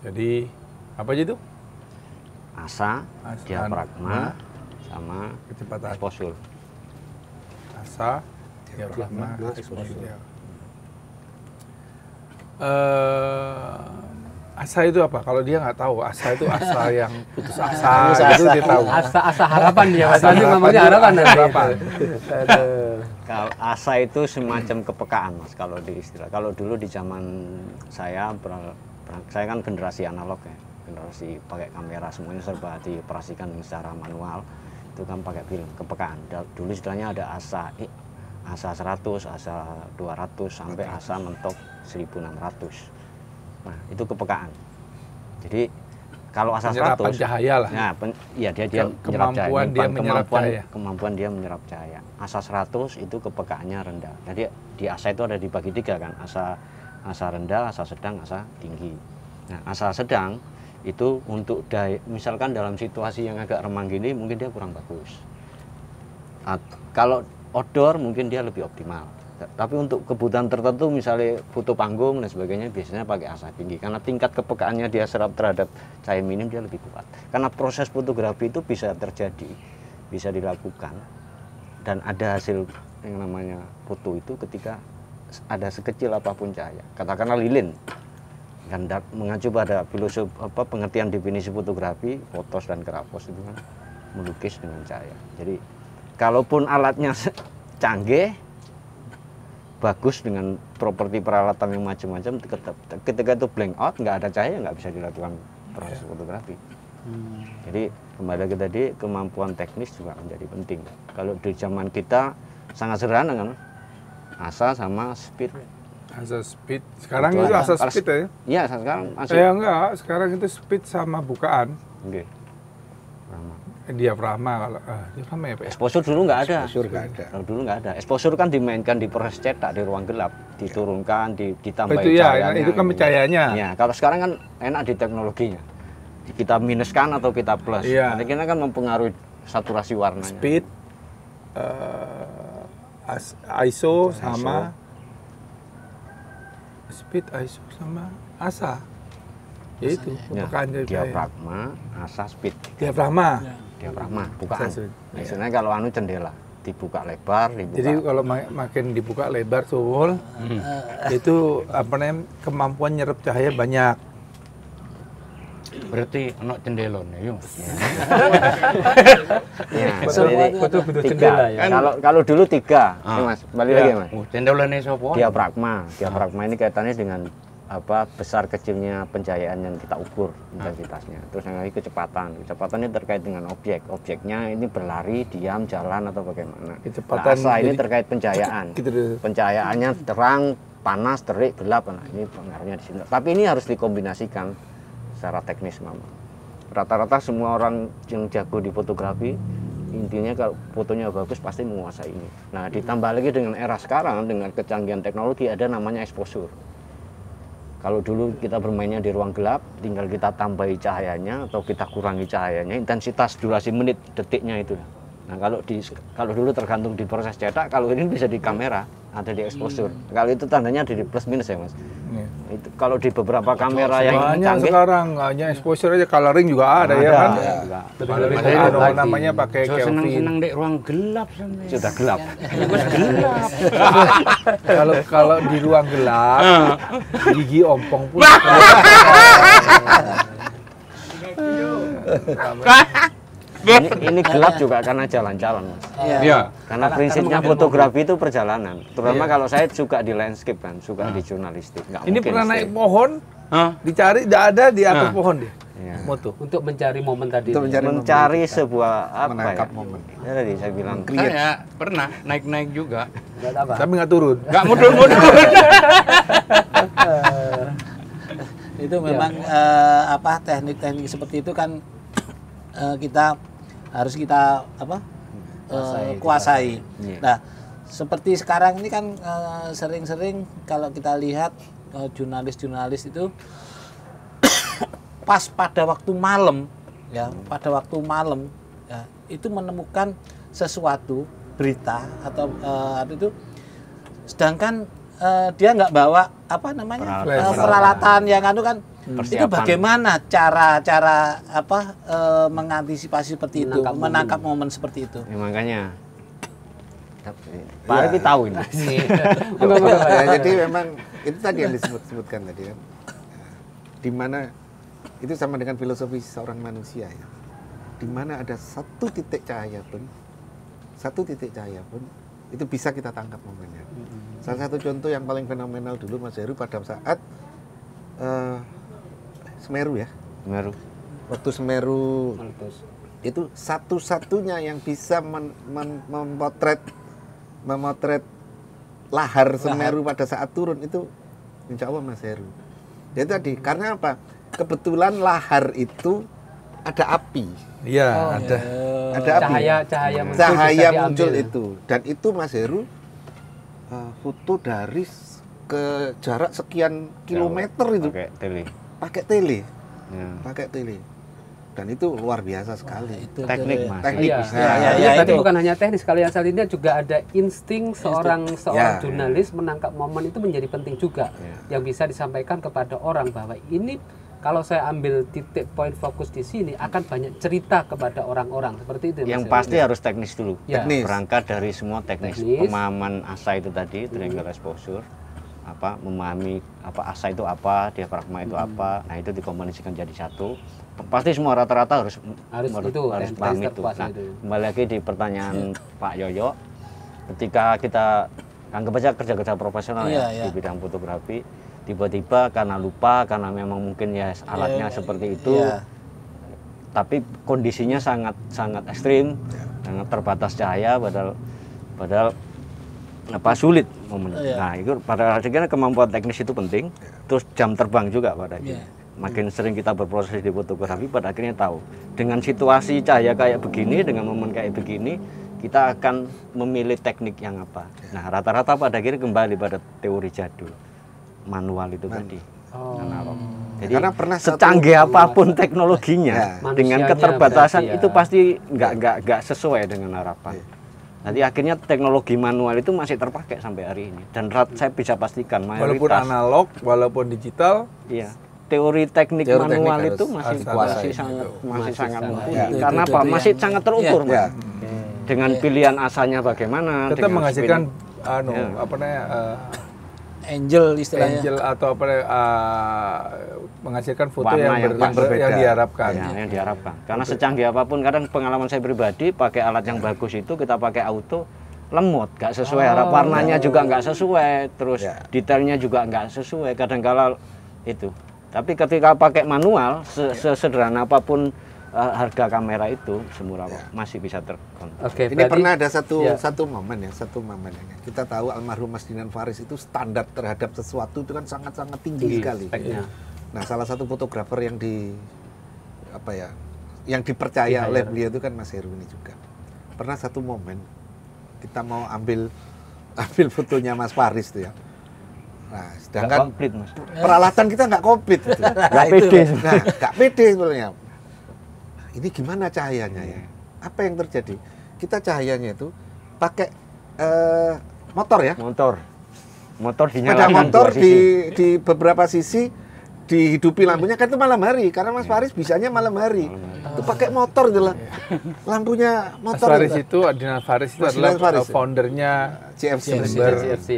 Speaker 1: Jadi apa aja itu?
Speaker 7: Asa, diafragma, sama
Speaker 1: kecepatan.
Speaker 7: Exposure.
Speaker 1: Asa, diafragma, exposure. Asa itu apa? Kalau dia nggak tahu, asa itu asa yang putus asa, itu dia tahu.
Speaker 3: Asa harapan dia, asa itu namanya harapan.
Speaker 7: Kalau asa itu semacam kepekaan, Mas, kalau di istilah. Kalau dulu di zaman saya saya kan generasi analog ya, generasi pakai kamera, semuanya serba dioperasikan secara manual. Itu kan pakai film, kepekaan. Dulu istilahnya ada asa 100, asa 200 sampai asa mentok 1600. Nah, itu kepekaan. Jadi kalau asa 100
Speaker 1: Penyerapan cahaya lah.
Speaker 7: Nah, ya dia menyerap cahaya.
Speaker 1: Kemampuan dia menyerap cahaya.
Speaker 7: Kemampuan dia menyerap cahaya. Asa 100 itu kepekaannya rendah. Jadi di asa itu ada dibagi 3 kan. Asa rendah, asa sedang, asa tinggi. Nah, asa sedang itu untuk misalkan dalam situasi yang agak remang gini mungkin dia kurang bagus. Kalau outdoor mungkin dia lebih optimal. Tapi untuk kebutuhan tertentu misalnya foto panggung dan sebagainya biasanya pakai asa tinggi karena tingkat kepekaannya dia serap terhadap cahaya minim dia lebih kuat. Karena proses fotografi itu bisa terjadi, bisa dilakukan dan ada hasil yang namanya foto itu ketika ada sekecil apapun cahaya. Katakanlah lilin. Dan mengacu pada filosofi pengertian definisi fotografi, fotos dan grafos itu kan melukis dengan cahaya. Jadi kalaupun alatnya canggih, bagus dengan properti peralatan yang macam-macam, ketika itu blank out, nggak ada cahaya, nggak bisa dilakukan proses fotografi. Jadi kembali lagi tadi, kemampuan teknis juga menjadi penting. Kalau di zaman kita sangat sederhana kan, asa sama speed.
Speaker 1: Asa speed. Sekarang itu asa speed ya?
Speaker 7: Iya, sekarang asa.
Speaker 1: Enggak, sekarang itu speed sama bukaan.
Speaker 7: Oke.
Speaker 1: Diafragma kalau diafragma ya Pak.
Speaker 7: Exposure dulu nggak ada.
Speaker 2: Exposure nggak ada.
Speaker 7: Kalau dulu nggak ada. Exposure kan dimainkan di proses cetak di ruang gelap, diturunkan, ditambah
Speaker 1: itu ya,
Speaker 7: cahayanya.
Speaker 1: itu kan cahayanya.
Speaker 7: Ya, kalau sekarang kan enak di teknologinya. Kita minuskan atau kita plus.
Speaker 1: Iya.
Speaker 7: Nanti kita kan mempengaruhi saturasi warnanya.
Speaker 1: Speed, ISO sama speed, ISO sama asa. Ya itu, kepekaan dari cahaya.
Speaker 7: Diafragma, asa, speed.
Speaker 1: Diafragma.
Speaker 7: Diafragma, bukaan.
Speaker 1: Speed.
Speaker 7: Nah, istilahnya kalau jendela, dibuka lebar, dibuka.
Speaker 1: Jadi kalau makin dibuka lebar suhul, itu apa namanya kemampuan nyerap cahaya banyak.
Speaker 8: Berarti ono cendelone yo.
Speaker 7: Ya,
Speaker 1: Betul-betul
Speaker 7: tiga.
Speaker 1: jendela ya.
Speaker 7: Kalau dulu 3, Mas. Balik lagi, Mas.
Speaker 8: Cendelone sapa?
Speaker 7: Diafragma. Diafragma ini kaitannya dengan besar kecilnya pencahayaan yang kita ukur intensitasnya. Terus yang lagi kecepatan. Kecepatan ini terkait dengan objek. Objeknya ini berlari, diam, jalan atau bagaimana.
Speaker 1: Kecepatan
Speaker 7: asa ini terkait pencahayaan.
Speaker 1: Gitu.
Speaker 7: Pencahayaannya terang, panas, terik, gelap. Nah, ini pengaruhnya di sini. Tapi ini harus dikombinasikan secara teknis, Mama. Rata-rata semua orang yang jago di fotografi intinya kalau fotonya bagus pasti menguasai ini. Nah, ditambah lagi dengan era sekarang dengan kecanggihan teknologi ada namanya exposure. Kalau dulu kita bermainnya di ruang gelap, tinggal kita tambahi cahayanya atau kita kurangi cahayanya, intensitas durasi menit detiknya itu. Nah, kalau dulu tergantung di proses cetak, kalau ini bisa di kamera, ada di exposure. Kalau itu tandanya ada di plus minus ya, Mas. Itu kalau di beberapa kamera yang
Speaker 1: banyak
Speaker 7: canggih
Speaker 1: sekarang, hanya exposure aja, coloring juga ada ya kan.
Speaker 7: Lebih
Speaker 1: Ada namanya pakai
Speaker 8: So
Speaker 1: Kelvin.
Speaker 8: seneng-seneng di ruang gelap sampe.
Speaker 7: sudah gelap.
Speaker 8: Wis gelap.
Speaker 1: Kalau di ruang gelap, gigi ompong pun.
Speaker 7: Ini gelap juga karena jalan-jalan, Mas.
Speaker 8: Iya.
Speaker 7: Karena prinsipnya fotografi itu perjalanan. Terutama kalau saya suka di landscape kan, suka di jurnalistik. Nggak
Speaker 1: Ini
Speaker 7: mungkin
Speaker 1: pernah
Speaker 7: still.
Speaker 1: naik pohon, dicari tidak ada di atas pohon deh.
Speaker 7: Iya.
Speaker 1: Moto.
Speaker 3: Untuk mencari momen tadi.
Speaker 2: Untuk
Speaker 7: Mencari sebuah apa
Speaker 2: menangkap
Speaker 7: ya?
Speaker 2: momen.
Speaker 7: Ya tadi saya bilang
Speaker 8: Saya pernah naik-naik juga.
Speaker 3: Nggak apa.
Speaker 1: Tapi nggak turun.
Speaker 8: Enggak mudul-mudul.
Speaker 5: Itu memang teknik-teknik seperti itu kan harus kita kuasai.
Speaker 7: Iya.
Speaker 5: Nah, seperti sekarang ini kan sering-sering kalau kita lihat jurnalis-jurnalis itu pas pada waktu malam ya, itu menemukan sesuatu berita atau itu, sedangkan dia nggak bawa peralatan yang kan. Itu
Speaker 7: Persiapan.
Speaker 5: bagaimana cara mengantisipasi seperti itu, menangkap momen seperti itu.
Speaker 7: ya, makanya Pak Arifin tahu ini.
Speaker 2: Ya, jadi memang itu tadi yang disebutkan tadi kan, di mana itu sama dengan filosofi seorang manusia ya, di mana ada satu titik cahaya pun itu bisa kita tangkap momennya. Salah satu contoh yang paling fenomenal dulu Mas Heru pada saat Semeru ya.
Speaker 4: Semeru.
Speaker 2: Waktu Semeru itu satu-satunya yang bisa memotret lahar Semeru pada saat turun itu insya Allah Mas Heru. Jadi tadi karena apa? Kebetulan lahar itu ada api.
Speaker 1: Iya, ada.
Speaker 2: Ada api.
Speaker 3: Cahaya
Speaker 2: muncul itu. Dan itu Mas Heru foto dari ke jarak sekian kilometer itu
Speaker 4: Pakai tele.
Speaker 2: pakai tele.
Speaker 4: Ya.
Speaker 2: Pakai tele. Dan itu luar biasa sekali.
Speaker 4: Teknik mas.
Speaker 2: Teknik.
Speaker 3: Iya, tadi bukan hanya teknis, kali ini juga ada insting seorang jurnalis menangkap momen itu menjadi penting juga, yang bisa disampaikan kepada orang bahwa ini kalau saya ambil titik poin fokus di sini akan banyak cerita kepada orang-orang seperti itu.
Speaker 4: Yang pasti harus teknis dulu.
Speaker 3: Ya.
Speaker 2: Teknis.
Speaker 4: Berangkat dari semua teknis. Pemahaman asa itu tadi, triangle exposure, memahami asa itu apa, diafragma itu apa. Nah itu dikombinasikan jadi satu. Pasti semua rata-rata harus paham itu. Nah, kembali lagi di pertanyaan Pak Yoyo, ketika kita anggap aja kerja-kerja profesional di bidang fotografi, tiba-tiba karena lupa, karena memang mungkin alatnya seperti itu, tapi kondisinya sangat ekstrim, sangat terbatas cahaya, padahal sulit momennya. Nah itu pada akhirnya kemampuan teknis itu penting, terus jam terbang juga pada akhirnya. Makin sering kita berproses di fotografi, pada akhirnya tahu dengan situasi cahaya kayak begini, dengan momen kayak begini, kita akan memilih teknik yang apa. Nah rata-rata pada akhirnya kembali pada teori jadul manual itu tadi. Jadi karena pernah secanggih apapun teknologinya, dengan keterbatasan itu pasti nggak sesuai dengan harapan. Nanti akhirnya teknologi manual itu masih terpakai sampai hari ini, dan saya bisa pastikan mayoritas,
Speaker 1: walaupun analog, walaupun digital,
Speaker 2: Teori
Speaker 4: teori teknik manual
Speaker 2: teknik
Speaker 4: itu masih sangat mumpuni. Karena apa? Masih sangat terukur, Mas. Dengan pilihan asanya bagaimana?
Speaker 1: Tetap menghasilkan
Speaker 5: angel istilahnya.
Speaker 1: Angel atau menghasilkan foto yang berbeda, yang diharapkan.
Speaker 4: Yang diharapkan. Karena secanggih apapun, kadang pengalaman saya pribadi pakai alat yang bagus itu kita pakai auto lemot, nggak sesuai warnanya juga nggak sesuai, terus detailnya juga nggak sesuai. Kadang-kala itu. Tapi ketika pakai manual, sesederhana apapun harga kamera itu, semurah masih bisa terkontrol.
Speaker 2: Ini pernah ada satu momen ya. Kita tahu almarhum Mas Dinan Faris itu standar terhadap sesuatu itu kan sangat-sangat tinggi sekali. Nah, salah satu fotografer yang dipercaya oleh beliau itu kan Mas Heru ini juga. Pernah satu momen kita mau ambil fotonya Mas Faris itu ya. Nah, sedangkan peralatan kita nggak komplit, nggak pede sebenarnya. Ini gimana cahayanya ya? Apa yang terjadi? Kita cahayanya itu pakai motor ya?
Speaker 4: Motor dinyalakan.
Speaker 2: Pada motor di beberapa sisi dihidupi lampunya, kan itu malam hari. Karena Mas Faris bisanya malam hari. Itu pakai motor gitu lah. Lampunya motor.
Speaker 1: Mas Faris itu, Dinan Faris itu adalah foundernya
Speaker 2: CFC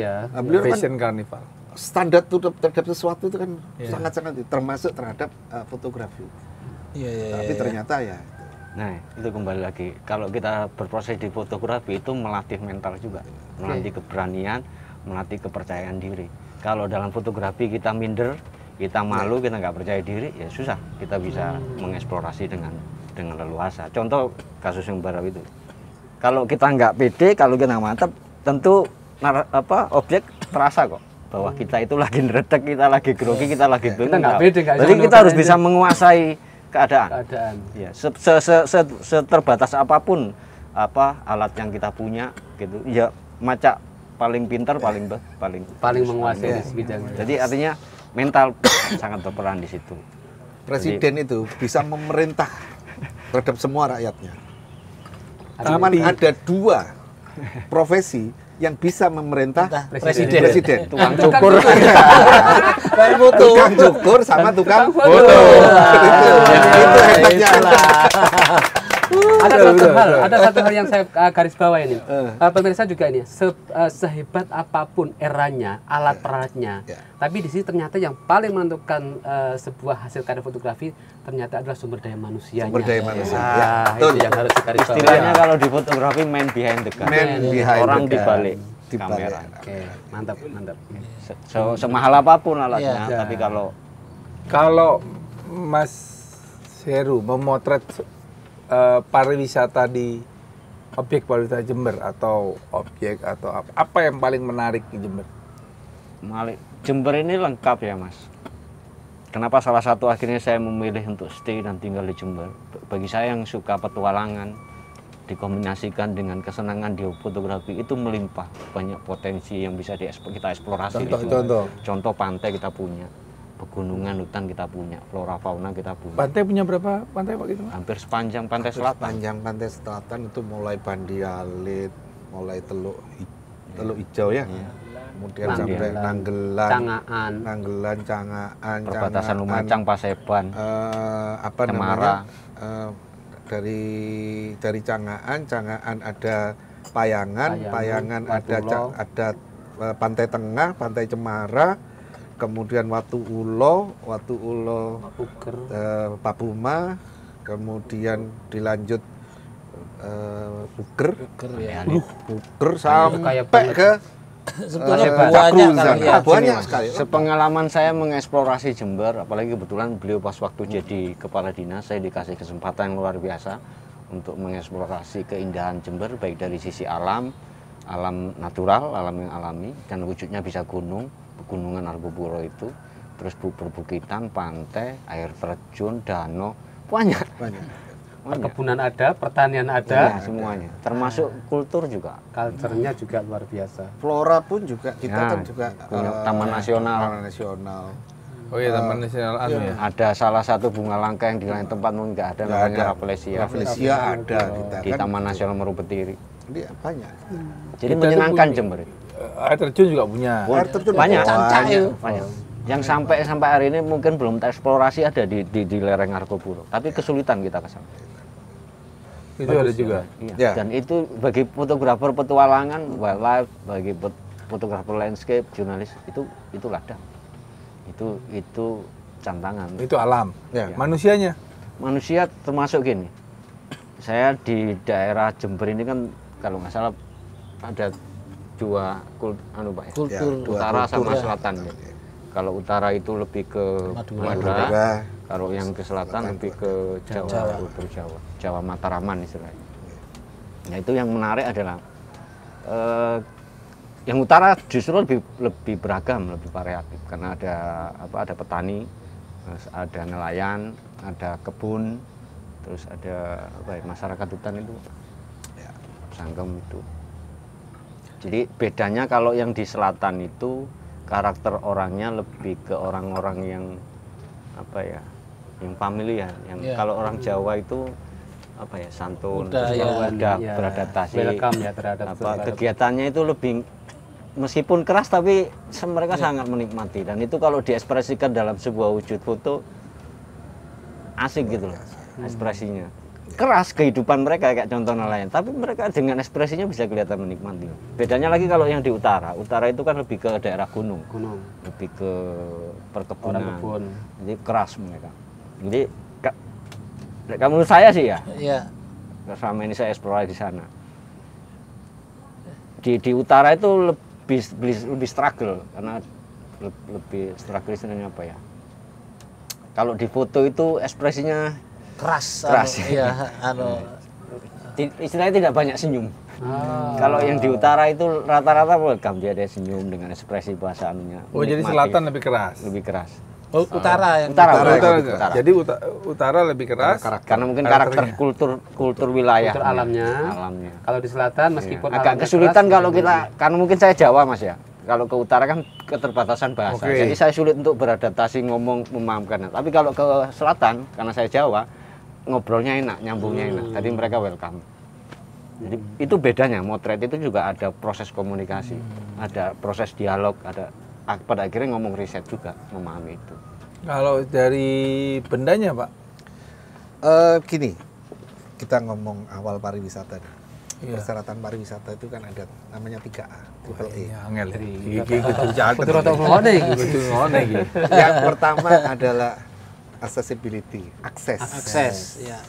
Speaker 3: ya.
Speaker 2: Beliau
Speaker 1: Fashion Carnival.
Speaker 2: Standar terhadap sesuatu itu kan sangat-sangat termasuk terhadap fotografi. Tapi ternyata
Speaker 4: Nah, itu kembali lagi. Kalau kita berproses di fotografi itu melatih mental juga, melatih keberanian, melatih kepercayaan diri. Kalau dalam fotografi kita minder, kita malu, kita nggak percaya diri, ya susah. Kita bisa mengeksplorasi dengan leluasa. Contoh kasus yang baru itu. Kalau kita nggak pede, kalau kita mantap, tentu objek terasa kok bahwa kita itu lagi neretek, kita lagi grogi, kita lagi bingung. Jadi kita harus bisa menguasai keadaan. Ya, seterbatas apapun alat yang kita punya gitu. Ya macak paling pintar, paling
Speaker 3: menguasai di bidang.
Speaker 4: Jadi artinya mental sangat berperan di situ.
Speaker 2: Presiden itu bisa memerintah terhadap semua rakyatnya. Cuman ada dua profesi yang bisa memerintah presiden. Tukang cukur. Tukang cukur sama tukang foto. Itu hebatnya.
Speaker 5: Ada
Speaker 3: ada satu hal yang saya garis bawah ini. Pemirsa juga ini, sehebat apapun eranya, alat peratnya, tapi di sini ternyata yang paling menentukan sebuah hasil karya fotografi ternyata adalah sumber daya manusianya.
Speaker 2: Sumber daya manusia.
Speaker 3: Itu yang harus digaris bawah.
Speaker 4: Istilahnya kalau di fotografi man behind the camera. Orang di balik kamera.
Speaker 3: Oke, mantap.
Speaker 4: Semahal apapun alatnya, tapi
Speaker 1: kalau Mas Heru memotret pariwisata di objek pariwisata Jember atau objek atau apa yang paling menarik di Jember?
Speaker 4: Jember ini lengkap ya Mas. Kenapa salah satu akhirnya saya memilih untuk stay dan tinggal di Jember? Bagi saya yang suka petualangan, dikombinasikan dengan kesenangan di fotografi itu melimpah, banyak potensi yang bisa kita eksplorasi. Contoh pantai kita punya, pegunungan, hutan kita punya, flora fauna kita punya.
Speaker 1: Pantai punya berapa pantai Pak gitu?
Speaker 4: Hampir sepanjang pantai selatan.
Speaker 2: Sepanjang pantai selatan itu mulai Bandi Alit, mulai Teluk Hijau ya. Kemudian sampai Nanggelan, Cangaan,
Speaker 4: perbatasan Lumajang, Paseban,
Speaker 2: Cemara. Dari Cangaan ada Payangan ada Pantai Tengah, Pantai Cemara, kemudian Watu Ulo, Papuma, kemudian dilanjut Buger sampai ke
Speaker 4: banyak sekali. Sepengalaman saya mengeksplorasi Jember, apalagi kebetulan beliau pas waktu jadi kepala dinas, saya dikasih kesempatan yang luar biasa untuk mengeksplorasi keindahan Jember, baik dari sisi alam natural, alam yang alami, dan wujudnya bisa pegunungan Argopuro itu, terus perbukitan, pantai, air terjun, danau, banyak.
Speaker 3: Perkebunan ada, pertanian ada,
Speaker 4: semuanya. Termasuk kultur juga.
Speaker 3: Culture-nya juga luar biasa.
Speaker 2: Flora pun juga kita kan juga
Speaker 4: punya taman nasional.
Speaker 1: Oh iya, Taman Nasional ya.
Speaker 4: Ada salah satu bunga langka yang di lain tempat mungkin nggak ada, namanya Rafflesia.
Speaker 2: Rafflesia ada
Speaker 4: di Taman Nasional Marubetiri.
Speaker 2: Dia banyak.
Speaker 4: Jadi menyenangkan Jember.
Speaker 1: Air terjun juga punya.
Speaker 2: Air terjun
Speaker 4: banyak.
Speaker 2: Banyak.
Speaker 4: Yang sampai hari ini mungkin belum tereksplorasi ada di lereng Argopuro, tapi kesulitan kita ke sana.
Speaker 1: Itu ada juga.
Speaker 4: Iya. Dan itu bagi fotografer petualangan, wildlife, bagi fotografer landscape, jurnalis itu ladang. Itu tantangan.
Speaker 1: Itu alam.
Speaker 4: Ya.
Speaker 1: Manusianya?
Speaker 4: Manusia termasuk gini. Saya di daerah Jember ini kan kalau nggak salah ada dua kultur utara sama selatan. Kalau utara itu lebih ke Madura, kalau yang ke selatan lebih ke Jawa, kultur Jawa Mataraman istilahnya. Nah itu yang menarik adalah yang utara justru lebih beragam, lebih variatif karena ada petani, ada nelayan, ada kebun, terus ada masyarakat hutan itu, Sanggem itu. Jadi bedanya kalau yang di selatan itu karakter orangnya lebih ke orang-orang yang yang familiar, yang kalau orang Jawa itu santun, mudah beradaptasi,
Speaker 3: terhadap
Speaker 4: kegiatannya itu lebih meskipun keras tapi mereka sangat menikmati, dan itu kalau diekspresikan dalam sebuah wujud foto asik gitu loh ekspresinya. Keras kehidupan mereka kayak contoh nelayan, tapi mereka dengan ekspresinya bisa kelihatan menikmati. Bedanya lagi kalau yang di utara itu kan lebih ke daerah gunung. Lebih ke perkebunan, jadi keras mereka. Jadi menurut saya sih ya, selama ini saya eksplorasi di sana. Di utara itu lebih struggle, karena lebih struggle istilahnya apa ya? Kalau di foto itu ekspresinya keras. Istilahnya tidak banyak senyum. Kalau yang di utara itu rata-rata welcome, dia ada senyum dengan ekspresi bahasannya.
Speaker 1: Oh jadi selatan lebih keras.
Speaker 4: Lebih keras.
Speaker 5: Oh, utara.
Speaker 1: Jadi utara lebih keras
Speaker 4: karena mungkin karakter kultur wilayah,
Speaker 3: alamnya. Kalau di selatan meskipun
Speaker 4: agak kesulitan keras, kalau kita karena mungkin saya Jawa Mas ya. Kalau ke utara kan keterbatasan bahasa. Jadi saya sulit untuk beradaptasi ngomong memahamkan. Tapi kalau ke selatan karena saya Jawa, ngobrolnya enak, nyambungnya enak. Jadi mereka welcome. Jadi itu bedanya, motret itu juga ada proses komunikasi, ada proses dialog, pada akhirnya ngomong riset juga, memahami itu.
Speaker 1: Kalau dari bendanya Pak?
Speaker 2: Gini, kita ngomong awal pariwisata.
Speaker 1: Iya.
Speaker 2: Persyaratan pariwisata itu kan ada namanya 3A, triple E.
Speaker 1: Iya, angel ya.
Speaker 3: Iki kudu ngene iki.
Speaker 1: Kudu ngono iki.
Speaker 2: Yang pertama adalah accessibility, akses.
Speaker 5: Akses, ya.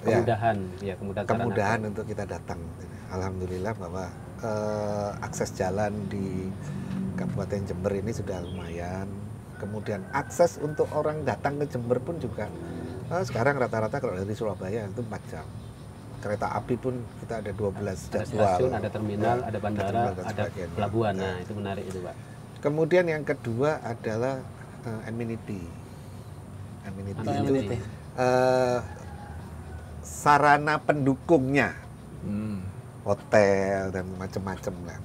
Speaker 2: Ya,
Speaker 3: Kemudahan, ya kemudahan.
Speaker 2: kemudahan untuk kita datang. Alhamdulillah bahwa akses jalan di Kabupaten Jember ini sudah lumayan. Kemudian akses untuk orang datang ke Jember pun juga sekarang rata-rata kalau dari Surabaya itu 4 jam. Kereta api pun kita ada 12
Speaker 3: Ada
Speaker 2: jadwal.
Speaker 3: stasiun, ada terminal,
Speaker 2: Ya,
Speaker 3: ada bandara,
Speaker 2: terminal dan
Speaker 3: ada
Speaker 2: sebagainya.
Speaker 3: pelabuhan. Nah, itu menarik itu, Pak.
Speaker 2: Kemudian yang kedua adalah amenity. Amenity
Speaker 5: Apa
Speaker 2: itu
Speaker 5: amenity?
Speaker 2: sarana pendukungnya,
Speaker 1: Hmm.
Speaker 2: hotel dan macam-macam lah.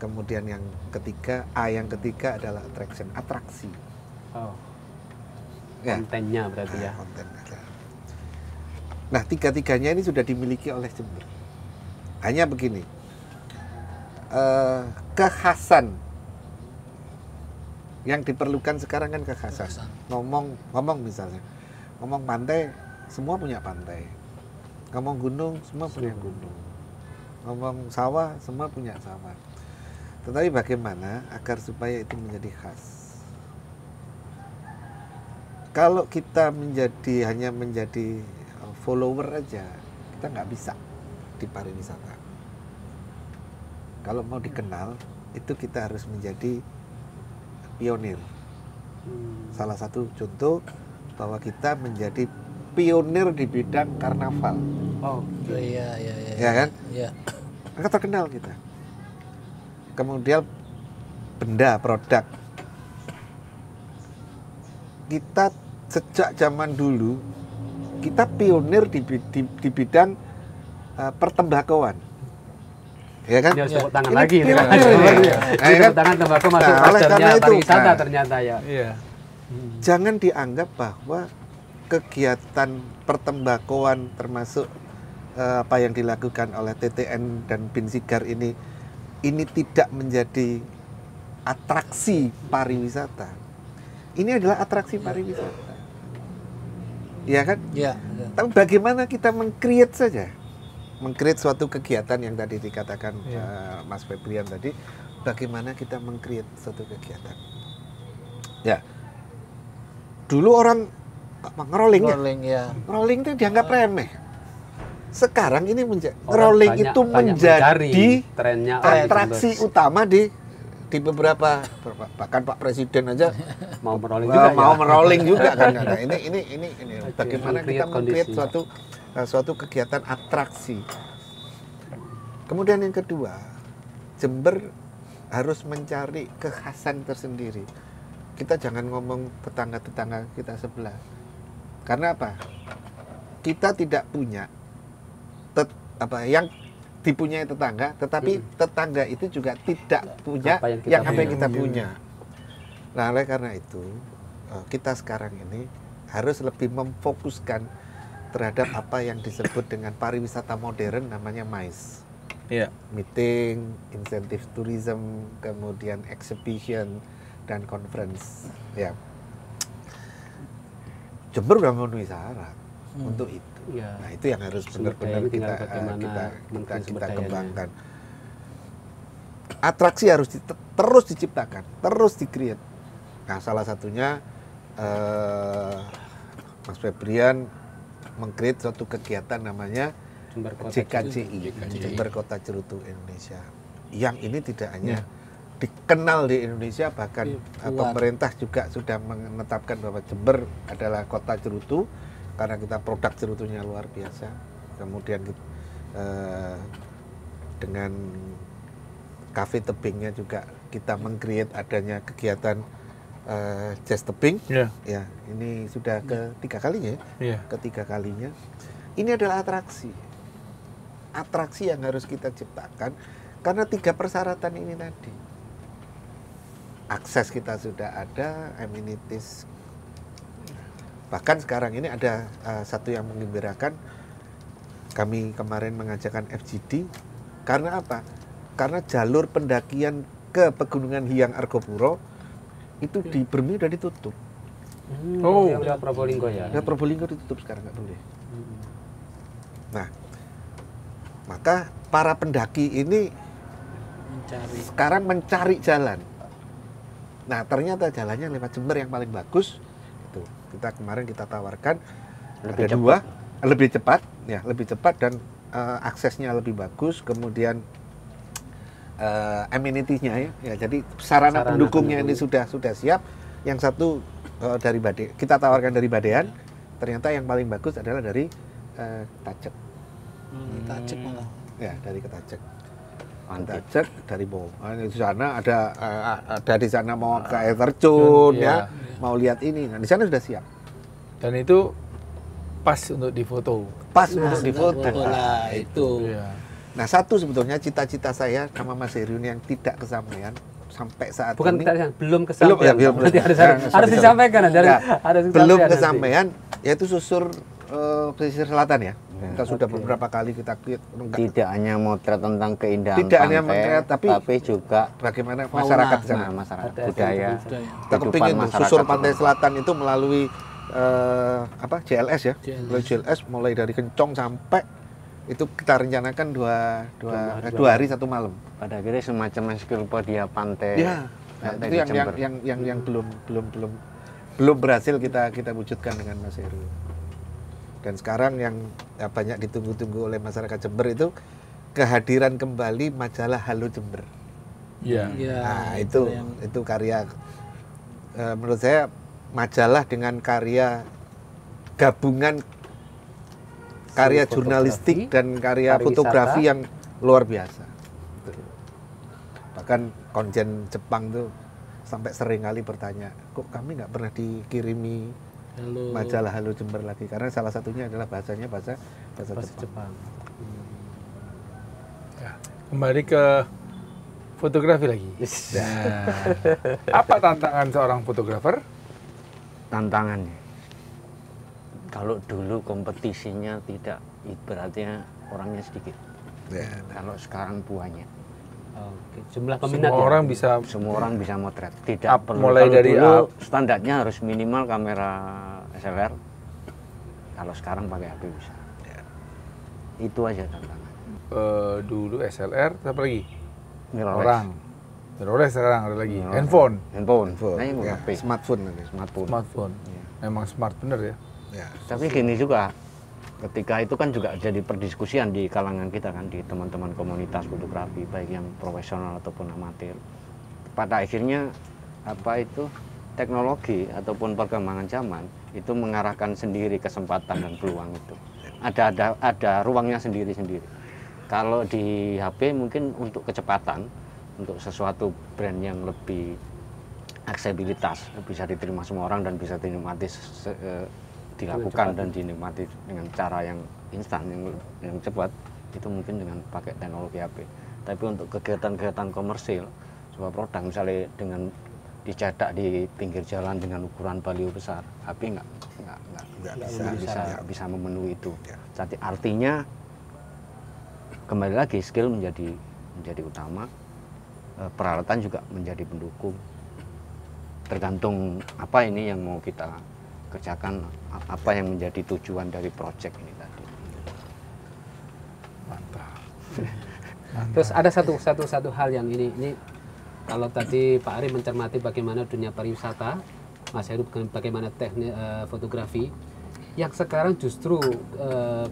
Speaker 2: Kemudian yang ketiga, yang ketiga adalah attraction, atraksi.
Speaker 3: Oh,
Speaker 2: Ya,
Speaker 3: kontennya berarti ya.
Speaker 2: konten. Nah, tiga-tiganya ini sudah dimiliki oleh Jember. Hanya begini, kekhasan yang diperlukan sekarang kan kekhasan. Ngomong misalnya, ngomong pantai, semua punya pantai. Ngomong gunung, semua punya gunung. Ngomong sawah, semua punya sawah. Tetapi bagaimana agar supaya itu menjadi khas? Kalau kita hanya menjadi follower aja, kita nggak bisa di pariwisata. Kalau mau dikenal, itu kita harus menjadi pionir. Salah satu contoh bahwa kita menjadi pionir di bidang karnaval,
Speaker 3: Oh,
Speaker 5: Iya.
Speaker 2: ya kan?
Speaker 5: Iya.
Speaker 2: Maka terkenal kita. Kemudian benda, produk. Kita sejak zaman dulu, kita pionir di bidang pertembakauan. Ya kan?
Speaker 3: dia harus tepuk tangan
Speaker 2: Ini
Speaker 3: lagi.
Speaker 2: pionir
Speaker 3: Ini
Speaker 2: ini. Nah, ya kan?
Speaker 3: tepuk tangan tembakau masuk
Speaker 2: Nah, oleh
Speaker 3: klasternya
Speaker 2: karena itu,
Speaker 3: pariwisata
Speaker 2: nah.
Speaker 3: ternyata ya.
Speaker 1: Iya.
Speaker 2: Jangan dianggap bahwa kegiatan pertembakauan termasuk apa yang dilakukan oleh TTN dan Bin Sigar ini tidak menjadi atraksi pariwisata. Ini adalah atraksi pariwisata. Ya kan?
Speaker 5: Iya.
Speaker 2: Tapi bagaimana kita meng-create saja? Meng-create suatu kegiatan yang tadi dikatakan Mas Febrian tadi, bagaimana kita meng-create suatu kegiatan? Ya. Dulu orang ngerolling ya.
Speaker 5: Rolling ya.
Speaker 2: Rolling itu dianggap remeh. Sekarang ini
Speaker 3: Orang
Speaker 2: rolling
Speaker 3: banyak-
Speaker 2: itu
Speaker 3: banyak
Speaker 2: menjadi
Speaker 3: mencari trennya
Speaker 2: atraksi utama di beberapa, bahkan Pak Presiden aja
Speaker 3: mau merolling juga
Speaker 2: mau
Speaker 3: ya.
Speaker 2: merolling juga kan. Nah, ini bagaimana
Speaker 3: meng-create
Speaker 2: kita meng-create
Speaker 3: kondisi.
Speaker 2: suatu kegiatan atraksi. Kemudian yang kedua, Jember harus mencari kekhasan tersendiri. Kita jangan ngomong tetangga-tetangga kita sebelah. Karena apa? Kita tidak punya yang dipunyai tetangga, tetapi tetangga itu juga tidak punya
Speaker 3: Apa yang kita
Speaker 2: yang kita
Speaker 1: punya.
Speaker 2: punya. Nah, oleh karena itu kita sekarang ini harus lebih memfokuskan terhadap apa yang disebut dengan pariwisata modern, namanya MICE.
Speaker 1: Iya.
Speaker 2: Meeting, insentif tourism, kemudian exhibition dan conference. Ya. Jember sudah memenuhi syarat untuk itu.
Speaker 3: Ya.
Speaker 2: Nah, itu yang harus
Speaker 3: Sumber
Speaker 2: benar-benar
Speaker 3: dayanya tinggal
Speaker 2: kita
Speaker 3: bagaimana mungkin sumber dayanya.
Speaker 2: kembangkan. Atraksi harus terus diciptakan, terus di-create. Nah, salah satunya Mas Febrian meng-create suatu kegiatan namanya
Speaker 3: Jember Kota
Speaker 2: JKCI, Jember Kota Cerutu Indonesia. Yang ini tidak hanya dikenal di Indonesia, bahkan pemerintah juga sudah menetapkan bahwa Jember adalah kota cerutu karena kita produk cerutunya luar biasa. Kemudian dengan kafe tebingnya juga kita meng-create adanya kegiatan jazz tebing.
Speaker 1: Iya.
Speaker 2: Ya, ini sudah ketiga kalinya.
Speaker 1: Iya.
Speaker 2: Ketiga kalinya. Ini adalah atraksi. Atraksi yang harus kita ciptakan karena 3 persyaratan ini tadi. Akses kita sudah ada, amenities. Bahkan sekarang ini ada satu yang menggembirakan. Kami kemarin mengajakkan FGD. Karena apa? Karena jalur pendakian ke Pegunungan Hyang Argopuro itu di Bermi udah ditutup.
Speaker 3: Oh, yang lewat Probolinggo ya.
Speaker 2: Nah, Probolinggo ditutup sekarang, nggak boleh. Nah, maka para pendaki ini sekarang mencari jalan. Nah, ternyata jalannya lewat Jember yang paling bagus. Itu kemarin kita tawarkan
Speaker 4: Lebih
Speaker 2: ada dua, lebih cepat dan aksesnya lebih bagus. Kemudian amenity-nya ya, jadi sarana pendukungnya ini sudah siap. Yang satu dari kita tawarkan dari Badean, ternyata yang paling bagus adalah dari Ketacek.
Speaker 5: Ketacek malah.
Speaker 2: Ya, dari Ketacek. Ketacek dari di sana ada di sana mau ke air terjun ya, mau lihat ini. Nah, di sana sudah siap.
Speaker 1: Dan itu pas untuk difoto.
Speaker 2: Pas untuk difoto.
Speaker 5: Lah itu.
Speaker 1: Iya.
Speaker 2: Nah, satu sebetulnya cita-cita saya sama Mas Heru ini yang tidak kesampaian sampai saat
Speaker 3: Bukan
Speaker 2: ini.
Speaker 3: belum kesampaian.
Speaker 2: Belum.
Speaker 3: Berarti harus disampaikan. Harus
Speaker 2: Belum
Speaker 3: nanti.
Speaker 2: kesampaian, yaitu susur pesisir selatan ya. Kita sudah beberapa kali kita
Speaker 4: Tidak hanya motret tentang keindahan
Speaker 2: Tidak hanya
Speaker 4: pantai,
Speaker 2: motret, tapi
Speaker 4: juga
Speaker 2: bagaimana masyarakat di sana.
Speaker 4: masyarakat budaya.
Speaker 2: Kita kepingin susur pantai selatan itu melalui JLS ya. Melalui JLS mulai dari Kencong sampai itu kita rencanakan dua hari satu malam.
Speaker 4: Pada akhirnya semacam ensiklopedia pantai.
Speaker 2: Ya. Nah,
Speaker 4: pantai
Speaker 2: itu
Speaker 4: di Jember.
Speaker 2: yang belum berhasil kita wujudkan dengan Mas Heru. Dan sekarang yang banyak ditunggu-tunggu oleh masyarakat Jember itu kehadiran kembali majalah Halo Jember.
Speaker 1: Iya.
Speaker 2: Nah, itu karya menurut saya majalah dengan karya gabungan karya jurnalistik dan karya fotografi yang luar biasa. Bahkan konjen Jepang tuh sampai sering kali bertanya, kok kami nggak pernah dikirimi majalah Halo Jember lagi, karena salah satunya adalah bahasanya bahasa Jepang.
Speaker 1: Ya, kembali ke fotografi lagi. Nah, apa tantangan seorang fotografer?
Speaker 4: Tantangannya, kalau dulu kompetisinya tidak, ibaratnya orangnya sedikit. Kalau sekarang banyak.
Speaker 3: Jumlah peminat
Speaker 4: Semua orang bisa motret. Tidak perlu.
Speaker 1: Mulai
Speaker 4: Kalau
Speaker 1: dari
Speaker 4: dulu standarnya harus minimal kamera SLR. Kalau sekarang pakai HP bisa. Itu aja tantangan.
Speaker 1: Dulu SLR, apa lagi?
Speaker 4: Mirrorless.
Speaker 1: Mirrorless sekarang ada lagi. Handphone.
Speaker 4: Nah, ini
Speaker 2: Ya,
Speaker 4: HP.
Speaker 1: Smartphone. Memang smart bener ya.
Speaker 2: Ya.
Speaker 4: Tapi gini juga, ketika itu kan juga jadi perdiskusian di kalangan kita kan, di teman-teman komunitas fotografi, baik yang profesional ataupun amatir. Pada akhirnya teknologi ataupun perkembangan zaman itu mengarahkan sendiri kesempatan dan peluang itu. Ada ruangnya sendiri-sendiri. Kalau di HP mungkin untuk kecepatan, untuk sesuatu brand yang lebih aksesibilitas, bisa diterima semua orang dan bisa dinikmati dilakukan dan dinikmati dengan cara yang instan, yang cepat, itu mungkin dengan pakai teknologi HP. Tapi untuk kegiatan-kegiatan komersil, sebuah produk misalnya dengan dicetak di pinggir jalan dengan ukuran baliho besar, HP nggak bisa memenuhi itu. Jadi artinya kembali lagi skill menjadi utama, peralatan juga menjadi pendukung. Tergantung apa ini yang mau kita kerjakan, apa yang menjadi tujuan dari proyek ini tadi.
Speaker 1: Mantap.
Speaker 3: Terus ada satu hal yang ini kalau tadi Pak Ari mencermati bagaimana dunia pariwisata, Mas Heru bagaimana teknik fotografi, yang sekarang justru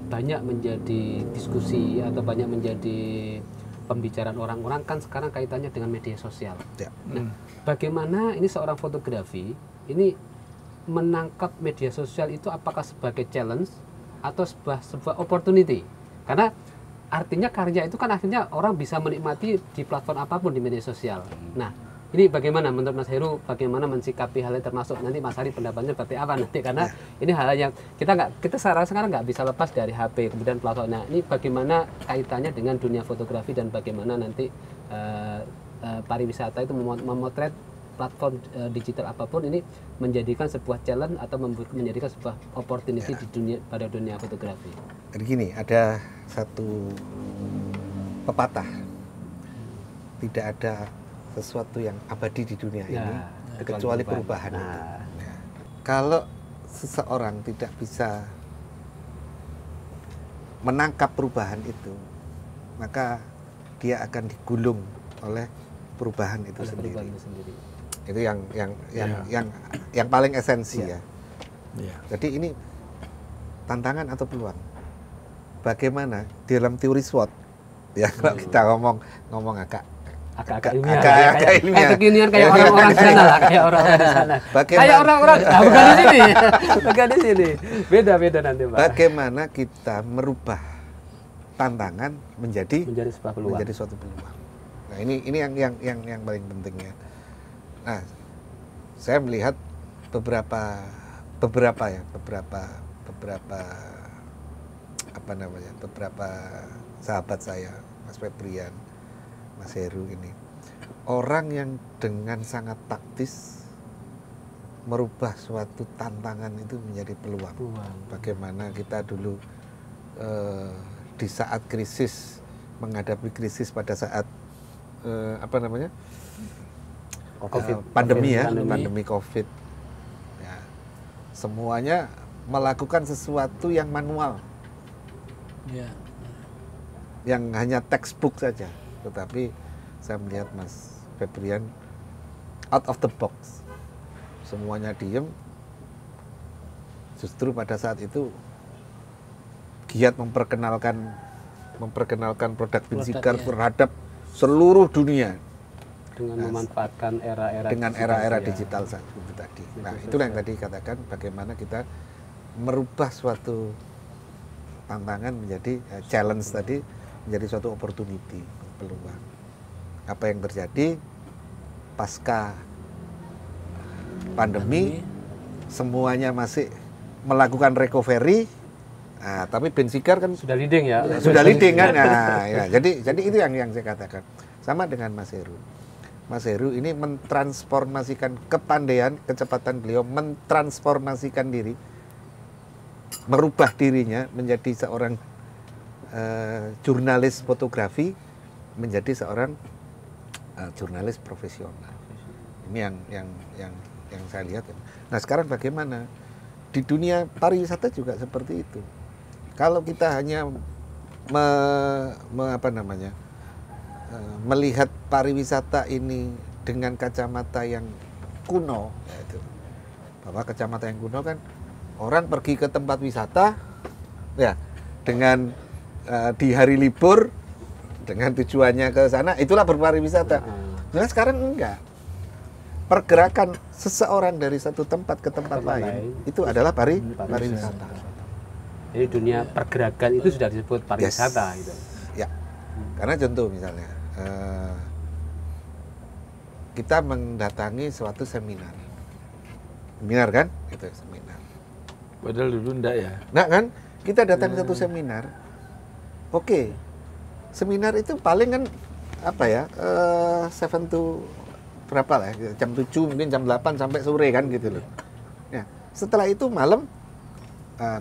Speaker 3: banyak menjadi diskusi atau banyak menjadi pembicaraan orang-orang kan sekarang kaitannya dengan media sosial.
Speaker 2: Ya.
Speaker 3: Nah, bagaimana ini seorang fotografi ini menangkap media sosial itu apakah sebagai challenge atau sebuah opportunity? Karena artinya karya itu kan akhirnya orang bisa menikmati di platform apapun di media sosial. Nah, ini bagaimana menurut Mas Heru, bagaimana mensikapi hal ini, termasuk nanti Mas Ari pendapatnya seperti apa nanti, karena ini hal yang kita sekarang nggak bisa lepas dari HP kemudian platform. Nah, ini bagaimana kaitannya dengan dunia fotografi dan bagaimana nanti pariwisata itu memotret platform digital apapun ini menjadikan sebuah challenge atau menjadikan sebuah opportunity pada dunia fotografi.
Speaker 2: Jadi gini, ada satu pepatah, tidak ada sesuatu yang abadi di dunia ini kecuali perubahan. Kalau seseorang tidak bisa menangkap perubahan itu, maka dia akan digulung oleh perubahan itu sendiri. Itu yang paling esensi ya. Jadi ini tantangan atau peluang. Bagaimana di dalam teori SWOT ya, kalau kita ngomong agak ilmiah.
Speaker 3: Kekinian kayak orang-orang sana lah, kayak orang-orang di sana. Kayak orang-orang bukan di sini. Bukan di sini. Beda-beda nanti, Pak.
Speaker 2: Bagaimana kita merubah tantangan menjadi
Speaker 3: sebuah peluang.
Speaker 2: Menjadi suatu peluang. Nah, ini yang paling penting ya. Nah, saya melihat beberapa sahabat saya, Mas Febrian, Mas Heru ini, orang yang dengan sangat taktis merubah suatu tantangan itu menjadi peluang. Bagaimana kita dulu di saat krisis, menghadapi krisis pada saat pandemi COVID. Ya, semuanya melakukan sesuatu yang manual, yang hanya textbook saja. Tetapi saya melihat Mas Febrian out of the box, semuanya diem. Justru pada saat itu giat memperkenalkan produk Binsigar terhadap seluruh dunia
Speaker 3: dengan memanfaatkan era-era
Speaker 2: digital saat itu tadi. Nah, itulah yang tadi katakan, bagaimana kita merubah suatu tantangan menjadi challenge tadi, menjadi suatu opportunity, peluang. Apa yang terjadi pasca pandemi, semuanya masih melakukan recovery. Nah, tapi Binsigar kan
Speaker 3: sudah leading ya.
Speaker 2: Sudah leading kan. Nah, ya, jadi itu yang saya katakan. Sama dengan Mas Heru. Mas Heru ini mentransformasikan kepandaian, kecepatan beliau mentransformasikan diri, merubah dirinya menjadi seorang jurnalis fotografi, menjadi seorang jurnalis profesional. Ini yang saya lihat. Nah, sekarang bagaimana di dunia pariwisata juga seperti itu. Kalau kita hanya melihat pariwisata ini dengan kacamata yang kuno, yaitu bahwa kacamata yang kuno kan orang pergi ke tempat wisata ya dengan di hari libur dengan tujuannya ke sana, itulah berpariwisata. Nah, sekarang enggak. Pergerakan seseorang dari satu tempat ke tempat lain itu adalah pariwisata.
Speaker 3: Jadi dunia pergerakan itu sudah disebut pariwisata gitu.
Speaker 2: Ya. Karena contoh misalnya kita mendatangi suatu seminar kan? Itu seminar.
Speaker 1: Padahal dulu enggak ya.
Speaker 2: Nah kan, kita datang ke satu seminar. Oke. Seminar itu paling kan apa ya? 7 to berapa lah ya? Jam 7 mungkin jam 8 sampai sore kan gitu loh. Ya, setelah itu malam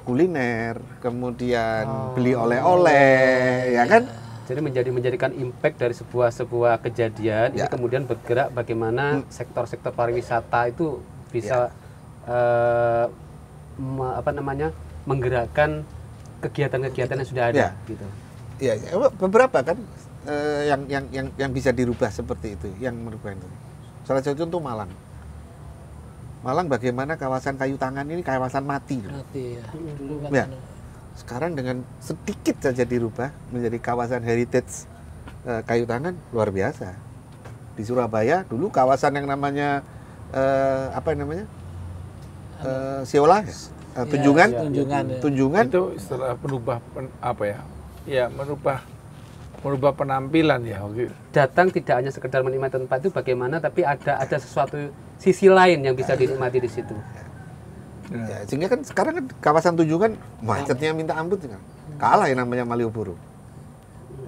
Speaker 2: kuliner, kemudian beli oleh-oleh, ya kan?
Speaker 3: Jadi menjadikan impact dari sebuah kejadian ini kemudian bergerak bagaimana sektor-sektor pariwisata itu bisa menggerakkan kegiatan-kegiatan yang sudah ada gitu.
Speaker 2: Ya, beberapa kan yang bisa dirubah seperti itu, yang merubah itu. Salah satu contoh Malang. Malang bagaimana kawasan kayu tangan ini kawasan mati.
Speaker 5: Mati ya. Dulu kan
Speaker 2: ya. Sekarang dengan sedikit saja dirubah menjadi kawasan heritage kayu tangan, luar biasa. Di Surabaya dulu kawasan yang namanya Siola, Tunjungan
Speaker 1: itu setelah merubah merubah penampilan ya.
Speaker 3: Datang tidak hanya sekedar menikmati tempat itu bagaimana, tapi ada sesuatu sisi lain yang bisa dinikmati di situ.
Speaker 2: Ya, sehingga kan sekarang kan kawasan Tunjungan macetnya minta ampun kan. Kalah yang namanya Malioboro.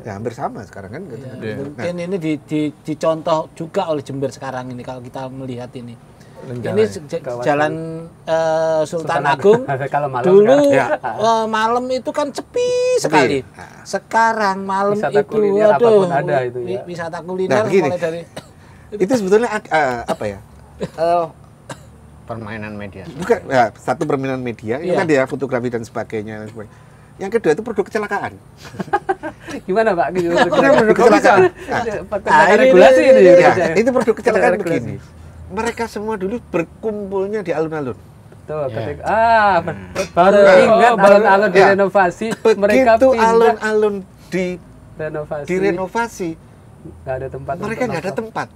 Speaker 2: Ya hampir sama sekarang kan.
Speaker 5: Mungkin ini dicontoh juga oleh Jember sekarang ini kalau kita melihat ini. Ini jalan Sultan Agung dulu malam itu kan sepi sekali. Sekarang malam
Speaker 3: wisata
Speaker 5: itu
Speaker 3: ada itu ya.
Speaker 5: Wisata kuliner mulai dari
Speaker 2: itu sebetulnya
Speaker 4: permainan media.
Speaker 2: Bukan, ya, satu permainan media, itu kan dia fotografi dan sebagainya. Yang kedua itu produk kecelakaan.
Speaker 3: Gimana Pak?
Speaker 2: Produk kecelakaan.
Speaker 3: Ada regulasi ini.
Speaker 2: Ya, itu produk kecelakaan begini. Mereka semua dulu berkumpulnya di alun-alun.
Speaker 3: Tuh, ketika baru ingat alun-alun direnovasi, mereka
Speaker 2: begitu
Speaker 3: pindah
Speaker 2: alun-alun
Speaker 3: renovasi.
Speaker 2: direnovasi,
Speaker 3: Nggak ada tempat.
Speaker 2: mereka nggak ada tempat.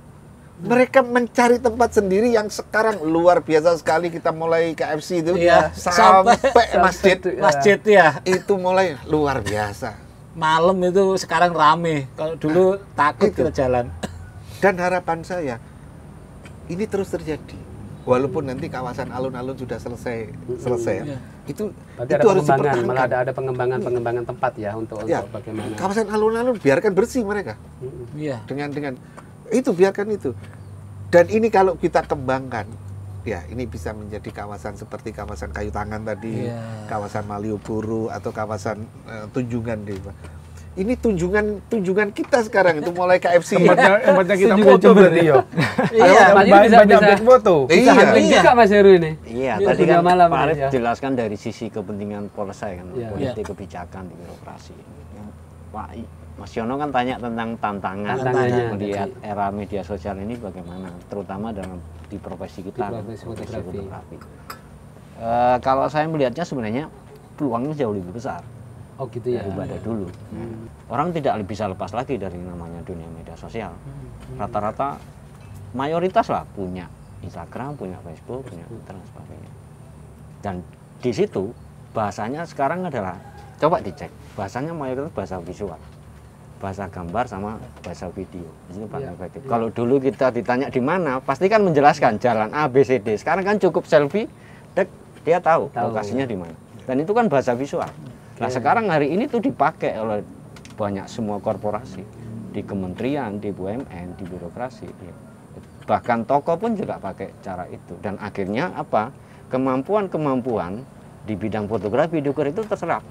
Speaker 2: Mereka mencari tempat sendiri yang sekarang luar biasa sekali. Kita mulai KFC itu
Speaker 5: Iya,
Speaker 2: sampai masjid,
Speaker 5: Masjid ya.
Speaker 2: itu mulai luar biasa.
Speaker 5: Malam itu sekarang rame. Kalau dulu takut
Speaker 2: Itu.
Speaker 5: kita jalan.
Speaker 2: Dan harapan saya ini terus terjadi. Walaupun nanti kawasan alun-alun sudah selesai,
Speaker 5: Iya.
Speaker 2: itu
Speaker 3: Berarti
Speaker 2: itu
Speaker 3: ada
Speaker 2: harus
Speaker 3: pengembangan, malah
Speaker 2: dipertahankan.
Speaker 3: ada pengembangan tempat ya untuk
Speaker 2: Ya,
Speaker 3: bagaimana.
Speaker 2: kawasan alun-alun biarkan bersih mereka.
Speaker 5: Iya.
Speaker 2: Dengan itu biarkan itu. Dan ini kalau kita kembangkan, ya ini bisa menjadi kawasan seperti kawasan Kayu Tangan tadi,
Speaker 5: Iya.
Speaker 2: kawasan Malioboro atau kawasan Tunjungan deh, Pak. Ini tunjungan kita sekarang itu mulai KFC.
Speaker 1: Tempatnya kita
Speaker 3: Juga
Speaker 1: foto
Speaker 3: Jember
Speaker 1: berarti
Speaker 3: nih.
Speaker 1: yo.
Speaker 5: Iya.
Speaker 1: Banyak objek foto.
Speaker 3: Bisa hunting juga Mas Heru ini.
Speaker 4: Iya,
Speaker 3: Dia
Speaker 4: tadi
Speaker 3: punya
Speaker 4: kan
Speaker 3: malam
Speaker 4: Pak
Speaker 3: ini,
Speaker 4: Arif
Speaker 3: ya.
Speaker 4: jelaskan dari sisi kepentingan polisi kan,
Speaker 3: Iya.
Speaker 4: politik kebijakan di birokrasi. Pak Mas Yono kan tanya tentang tantangan
Speaker 3: Tantangannya.
Speaker 4: melihat era media sosial ini bagaimana, terutama dalam di profesi kita,
Speaker 3: Di profesi fotografi.
Speaker 4: Kalau saya melihatnya sebenarnya peluangnya jauh lebih besar
Speaker 3: Oh gitu ya.
Speaker 4: daripada dulu. Orang tidak bisa lepas lagi dari namanya dunia media sosial. Rata-rata mayoritas lah punya Instagram, punya Facebook, punya Twitter dan sebagainya. Dan di situ bahasanya sekarang adalah, coba dicek, bahasanya mayoritas bahasa visual, bahasa gambar sama bahasa video. Itu paling efektif. Kalau dulu kita ditanya di mana, pasti kan menjelaskan jalan A, B, C, D. Sekarang kan cukup selfie, dek, dia tahu lokasinya di mana. Dan itu kan bahasa visual. Nah sekarang hari ini tuh dipakai oleh banyak semua korporasi, di kementerian, di BUMN, di birokrasi. Bahkan toko pun juga pakai cara itu. Dan akhirnya apa? Kemampuan-kemampuan di bidang fotografi diukur itu terserap.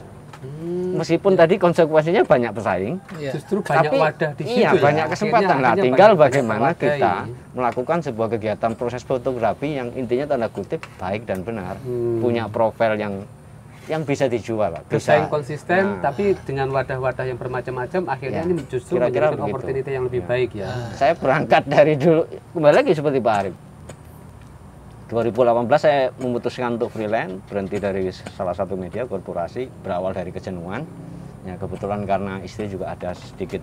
Speaker 4: Meskipun tadi konsekuensinya banyak pesaing,
Speaker 5: Iya.
Speaker 3: Justru banyak
Speaker 4: tapi
Speaker 3: wadah di situ.
Speaker 4: iya
Speaker 3: ya.
Speaker 4: banyak kesempatan. Nah,
Speaker 3: Akhirnya
Speaker 4: tinggal
Speaker 3: banyak
Speaker 4: bagaimana
Speaker 3: terwadai.
Speaker 4: kita melakukan sebuah kegiatan proses fotografi yang intinya tanda kutip baik dan benar, punya profil yang bisa dijual, lah.
Speaker 3: Bersaing konsisten,
Speaker 4: Nah,
Speaker 3: tapi dengan wadah-wadah yang bermacam-macam, akhirnya
Speaker 4: Ya,
Speaker 3: ini justru
Speaker 4: kira-kira
Speaker 3: menjadi
Speaker 4: begitu.
Speaker 3: opportunity yang lebih
Speaker 4: Ya.
Speaker 3: baik ya.
Speaker 4: saya berangkat dari dulu, kembali lagi seperti Pak Arif. 2018 saya memutuskan untuk freelance, berhenti dari salah satu media korporasi, berawal dari kejenuhan. Ya kebetulan karena istri juga ada sedikit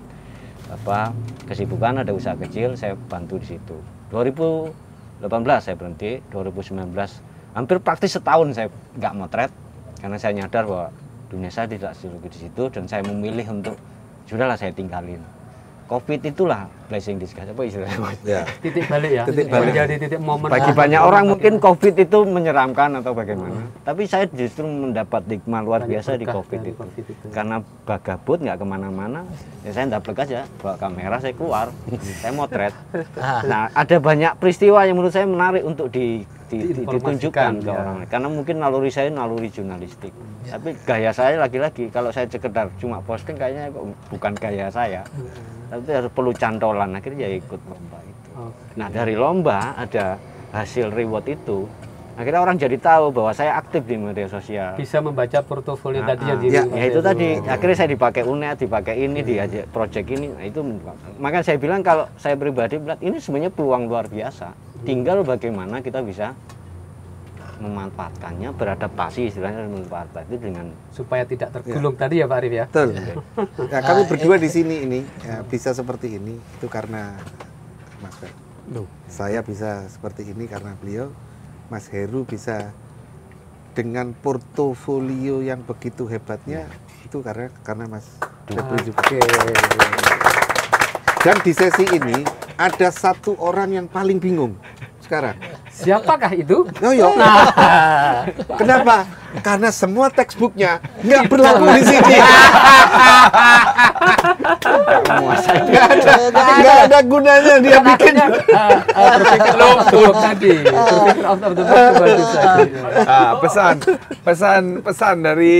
Speaker 4: kesibukan, ada usaha kecil, saya bantu di situ. 2018 saya berhenti, 2019 hampir praktis setahun saya nggak motret karena saya nyadar bahwa dunia saya tidak seluruh di situ dan saya memilih untuk sudahlah saya tinggalin. Covid itulah blessing disguise, apa istilahnya?
Speaker 2: Ya.
Speaker 3: Titik balik ya.
Speaker 2: Titik balik.
Speaker 3: Menjadi titik momen.
Speaker 4: Bagi banyak orang mungkin Covid itu menyeramkan atau bagaimana. Tapi saya justru mendapat hikmah luar
Speaker 3: Banyak
Speaker 4: biasa di
Speaker 3: berkah
Speaker 4: Covid
Speaker 3: dari
Speaker 4: itu.
Speaker 3: Covid itu.
Speaker 4: Karena bagabut nggak kemana-mana, ya saya ndablek aja, bawa kamera saya keluar, saya motret. Nah ada banyak peristiwa yang menurut saya menarik untuk ditunjukkan ke
Speaker 3: ya.
Speaker 4: orang. Karena mungkin naluri saya naluri jurnalistik. Tapi gaya saya lagi-lagi kalau saya sekedar cuma posting kayaknya kok bukan gaya saya. Tapi harus perlu cantolan, akhirnya ya ikut lomba itu. Nah dari lomba ada hasil reward itu, akhirnya orang jadi tahu bahwa saya aktif di media sosial.
Speaker 3: Bisa membaca portofolio tadi yang
Speaker 2: Ya,
Speaker 3: diri.
Speaker 4: Ya itu tadi, akhirnya saya dipakai UNED, dipakai ini, diajak project ini, nah itu makanya saya bilang kalau saya pribadi bilang ini sebenarnya peluang luar biasa. Tinggal bagaimana kita bisa memanfaatkannya, beradaptasi istilahnya, memanfaatkan itu dengan
Speaker 3: Supaya tidak tergulung tadi ya Pak Arif ya.
Speaker 2: Betul. Ya, kami berdua di sini ini ya, bisa seperti ini itu karena Mas Fer. Saya bisa seperti ini karena beliau. Mas Heru bisa dengan portofolio yang begitu hebatnya itu karena Mas Heru juga. Dan di sesi ini ada satu orang yang paling bingung sekarang.
Speaker 3: Siapakah itu?
Speaker 2: Oh, yo. Kenapa? Karena semua textbooknya nggak berlaku di sini. Nggak ada gunanya dia bikin.
Speaker 3: Berpikir logbook tadi. Berpikir out of the box itu bagus tadi.
Speaker 1: Pesan dari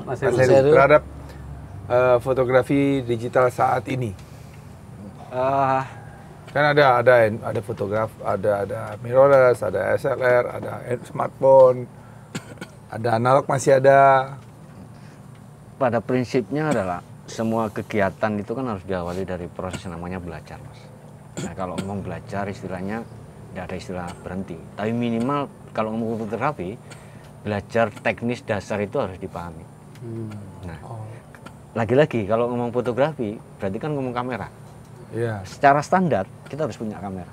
Speaker 3: Mas
Speaker 1: Mas
Speaker 3: Heru.
Speaker 1: Heru terhadap fotografi digital saat ini. Kan ada fotograf, ada mirrorless, ada SLR, ada smartphone, Ada analog, masih ada.
Speaker 7: Pada prinsipnya adalah semua kegiatan itu kan harus diawali dari proses yang namanya belajar, Mas. Nah, kalau ngomong belajar istilahnya tidak ada istilah berhenti. Tapi minimal kalau ngomong fotografi, belajar teknis dasar itu harus dipahami. Nah, lagi-lagi kalau ngomong fotografi berarti kan ngomong kamera.
Speaker 1: Iya.
Speaker 7: Secara standar kita harus punya kamera.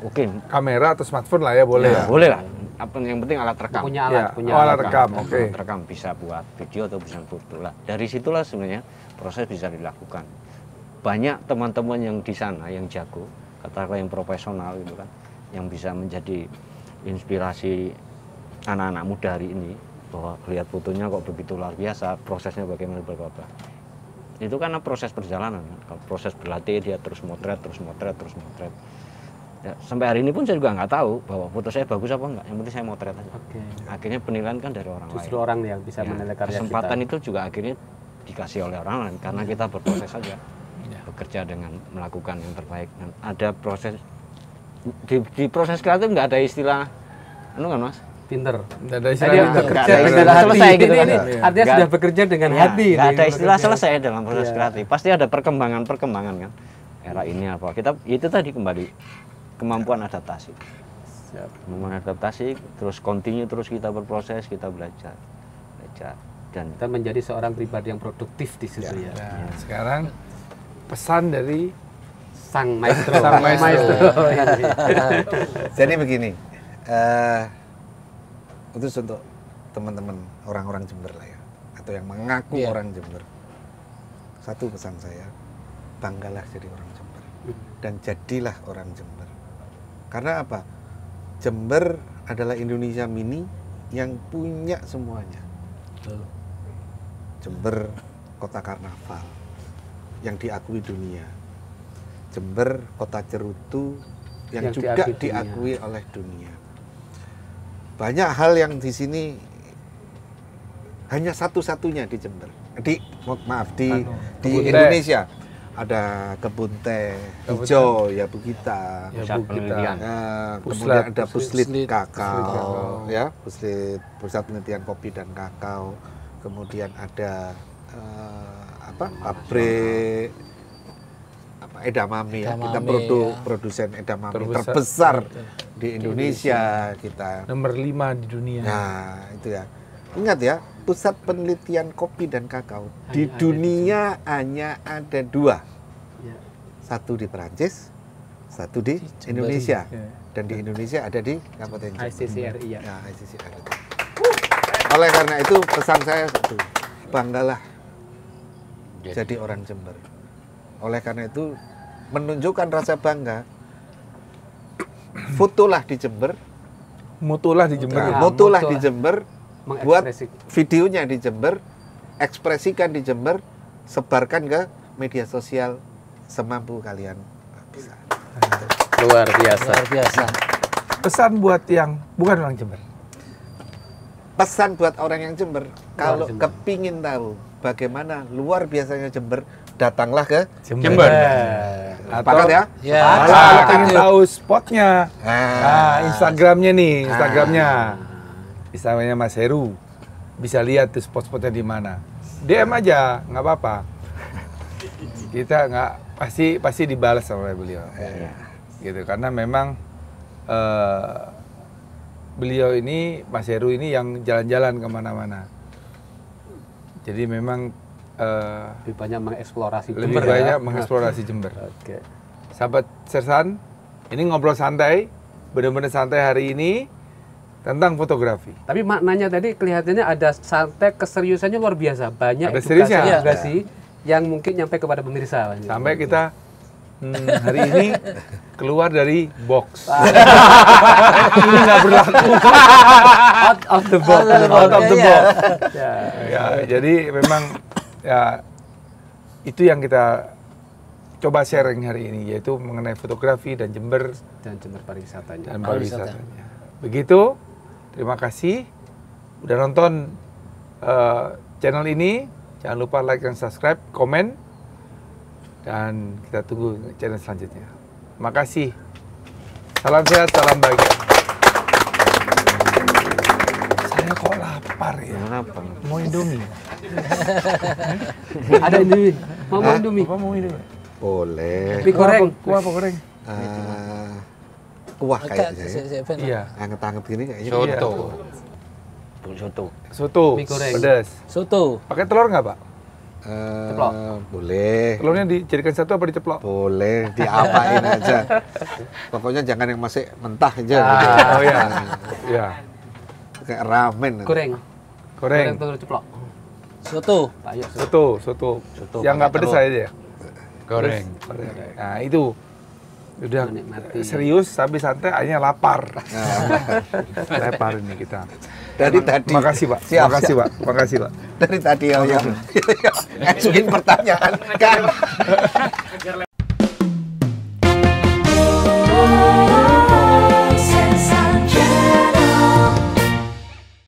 Speaker 7: Oke,
Speaker 1: Kamera atau smartphone lah ya, boleh ya.
Speaker 7: boleh lah. Apa yang penting alat rekam.
Speaker 3: Punya alat,
Speaker 1: Ya.
Speaker 3: punya
Speaker 1: Oh, alat rekam, oke.
Speaker 7: Alat rekam bisa buat video atau bisa foto lah. Dari situlah sebenarnya proses bisa dilakukan. Banyak teman-teman yang di sana yang jago, katakanlah yang profesional gitu kan, yang bisa menjadi inspirasi anak-anak muda hari ini, bahwa lihat fotonya kok begitu luar biasa, prosesnya bagaimana berapa. Itu karena proses perjalanan. Kalau proses berlatih dia terus motret. Ya, sampai hari ini pun saya juga nggak tahu bahwa foto saya bagus apa enggak. Yang penting saya motret aja.
Speaker 3: Oke.
Speaker 7: Akhirnya penilaian kan dari orang
Speaker 3: Justru
Speaker 7: lain.
Speaker 3: orang yang bisa
Speaker 7: Ya,
Speaker 3: menilai karya
Speaker 7: kesempatan
Speaker 3: kita.
Speaker 7: itu juga akhirnya dikasih oleh orang lain karena kita berproses saja. Bekerja dengan melakukan yang terbaik. Dan ada proses di proses kreatif nggak ada istilah kan Mas?
Speaker 3: Pinter.
Speaker 1: Nggak ada
Speaker 3: Dia
Speaker 1: istilahnya.
Speaker 3: bekerja
Speaker 7: ada
Speaker 3: dengan
Speaker 7: istilah
Speaker 3: hati.
Speaker 7: selesai gitu kan.
Speaker 3: Ini artinya
Speaker 7: Nggak-
Speaker 3: sudah bekerja dengan
Speaker 7: Ya,
Speaker 3: hati.
Speaker 7: nggak
Speaker 3: nih,
Speaker 7: ada istilah
Speaker 3: bekerja.
Speaker 7: selesai dalam proses
Speaker 3: Ya.
Speaker 7: kreatif. Pasti ada perkembangan kan. Era ini apa? Kita itu tadi kembali kemampuan adaptasi.
Speaker 3: Siap.
Speaker 7: Kemampuan adaptasi, terus continue, terus kita berproses, kita belajar. Dan
Speaker 3: Kita menjadi seorang pribadi yang produktif di situ ya.
Speaker 1: Nah, sekarang pesan dari
Speaker 3: Sang maestro.
Speaker 1: Sang maestro.
Speaker 2: Jadi begini, itu untuk teman-teman orang-orang Jember lah ya, atau yang mengaku
Speaker 5: Iya.
Speaker 2: orang Jember. Satu pesan saya, banggalah jadi orang Jember dan jadilah orang Jember. Karena apa? Jember adalah Indonesia mini yang punya semuanya. Jember kota karnaval yang diakui dunia. Jember kota cerutu yang
Speaker 3: Yang
Speaker 2: juga
Speaker 3: diakui dunia.
Speaker 2: diakui oleh dunia. Banyak hal yang di sini hanya satu-satunya di Jember. Di
Speaker 1: kebun teh.
Speaker 2: Indonesia ada kebun teh hijau ya Bukita.
Speaker 1: ya,
Speaker 7: Pusat
Speaker 1: Bu, kita.
Speaker 7: penelitian.
Speaker 2: Kemudian ada puslit
Speaker 5: Puslit
Speaker 2: kakao, ya, pusat penelitian kopi dan kakao. Kemudian ada pabrik edamame ya. Kita
Speaker 5: Edamame, ya.
Speaker 2: produsen edamame
Speaker 1: Terbesar.
Speaker 2: terbesar di Indonesia kita.
Speaker 1: Nomor 5 di dunia.
Speaker 2: Nah, itu ya. Ingat ya, pusat penelitian kopi dan kakao di
Speaker 3: ada di
Speaker 2: dunia hanya ada 2.
Speaker 3: Ya.
Speaker 2: Satu di Perancis, satu di
Speaker 5: Jember.
Speaker 2: Indonesia.
Speaker 1: Ya.
Speaker 2: Dan di Indonesia ada di Kabupaten Jember.
Speaker 3: ICCRI ya.
Speaker 2: Ya, ICCRI. Oleh karena itu pesan saya satu, banggalah jadi orang Jember. Oleh karena itu menunjukkan rasa bangga, fotolah di Jember,
Speaker 1: Mutulah di Jember.
Speaker 3: Ya,
Speaker 2: motolah di
Speaker 3: motolah.
Speaker 2: Jember, buat
Speaker 3: Mengekspresi.
Speaker 2: videonya di Jember, ekspresikan di Jember, sebarkan ke media sosial semampu kalian bisa.
Speaker 3: Luar biasa.
Speaker 5: Luar biasa.
Speaker 1: Pesan buat yang bukan orang Jember.
Speaker 2: Pesan buat orang yang Jember, kalau
Speaker 3: Jember.
Speaker 2: kepingin tahu bagaimana luar biasanya Jember, datanglah ke
Speaker 8: Jember.
Speaker 2: Sepakat ya?
Speaker 5: Ya.
Speaker 1: Kalau pengen tahu spotnya,
Speaker 2: Nah,
Speaker 1: Instagramnya nih, Instagramnya Mas Heru, bisa lihat tuh spot-spotnya di mana. DM aja, nggak apa-apa. Kita nggak pasti dibalas oleh beliau, gitu. Karena memang beliau ini, Mas Heru ini yang jalan-jalan kemana-mana. Jadi memang
Speaker 3: Lebih banyak mengeksplorasi
Speaker 1: lebih
Speaker 3: Jember
Speaker 1: banyak
Speaker 3: ya.
Speaker 1: mengeksplorasi Jember.
Speaker 3: Oke.
Speaker 1: Sahabat Sersan, ini ngobrol santai, benar-benar santai hari ini tentang fotografi.
Speaker 3: Tapi maknanya tadi kelihatannya ada santai, keseriusannya luar biasa. Banyak
Speaker 1: Ada seriusnya.
Speaker 3: edukasi yang mungkin nyampe kepada pemirsa.
Speaker 1: Sampai kita hari ini keluar dari box. Ini nggak berlaku.
Speaker 3: out of the box.
Speaker 1: Out of the
Speaker 5: Iya.
Speaker 1: box.
Speaker 3: Ya.
Speaker 1: Ya, jadi memang ya itu yang kita coba sharing hari ini, yaitu mengenai fotografi dan Jember
Speaker 3: Dan Jember pariwisatanya.
Speaker 1: dan pariwisatanya. Begitu. Terima kasih udah nonton channel ini. Jangan lupa like dan subscribe, komen, dan kita tunggu channel selanjutnya. Terima kasih. Salam sehat, salam bahagia. Saya Kayaknya kok lapar ya.
Speaker 4: Kenapa?
Speaker 1: Mau Indomie?
Speaker 3: Ada Indomie. Mau Indomie.
Speaker 1: Apa mau Indomie?
Speaker 2: Boleh.
Speaker 3: Mie goreng.
Speaker 1: Kuah apa goreng?
Speaker 2: Kuah kayaknya ya.
Speaker 1: Iya.
Speaker 2: Anget-anget gini kayaknya.
Speaker 8: Soto.
Speaker 4: Soto.
Speaker 1: Soto.
Speaker 3: Mie goreng.
Speaker 1: Pedas.
Speaker 5: Soto.
Speaker 1: Pakai telur nggak, Pak?
Speaker 3: Ceplok.
Speaker 2: Boleh.
Speaker 1: Telurnya dijadikan satu apa diceplok?
Speaker 2: Boleh, diapain aja. Pokoknya jangan yang masih mentah aja.
Speaker 1: Oh iya. Iya.
Speaker 2: Kayak ramen.
Speaker 3: Goreng.
Speaker 1: Goreng.
Speaker 3: Telur ceplok.
Speaker 5: Soto.
Speaker 3: Pak, yuk.
Speaker 1: Soto.
Speaker 4: Soto
Speaker 1: Yang nggak
Speaker 4: pakai
Speaker 1: pedes
Speaker 4: telur.
Speaker 1: aja ya.
Speaker 8: Goreng.
Speaker 1: Nah itu udah
Speaker 3: Menikmati.
Speaker 1: serius sambil santai akhirnya lapar. Lapar ini kita.
Speaker 2: Dari tadi.
Speaker 1: Makasih Pak.
Speaker 2: Siap,
Speaker 1: Makasih Pak. Makasih Pak.
Speaker 2: Dari tadi yang ngajuin pertanyaan kan.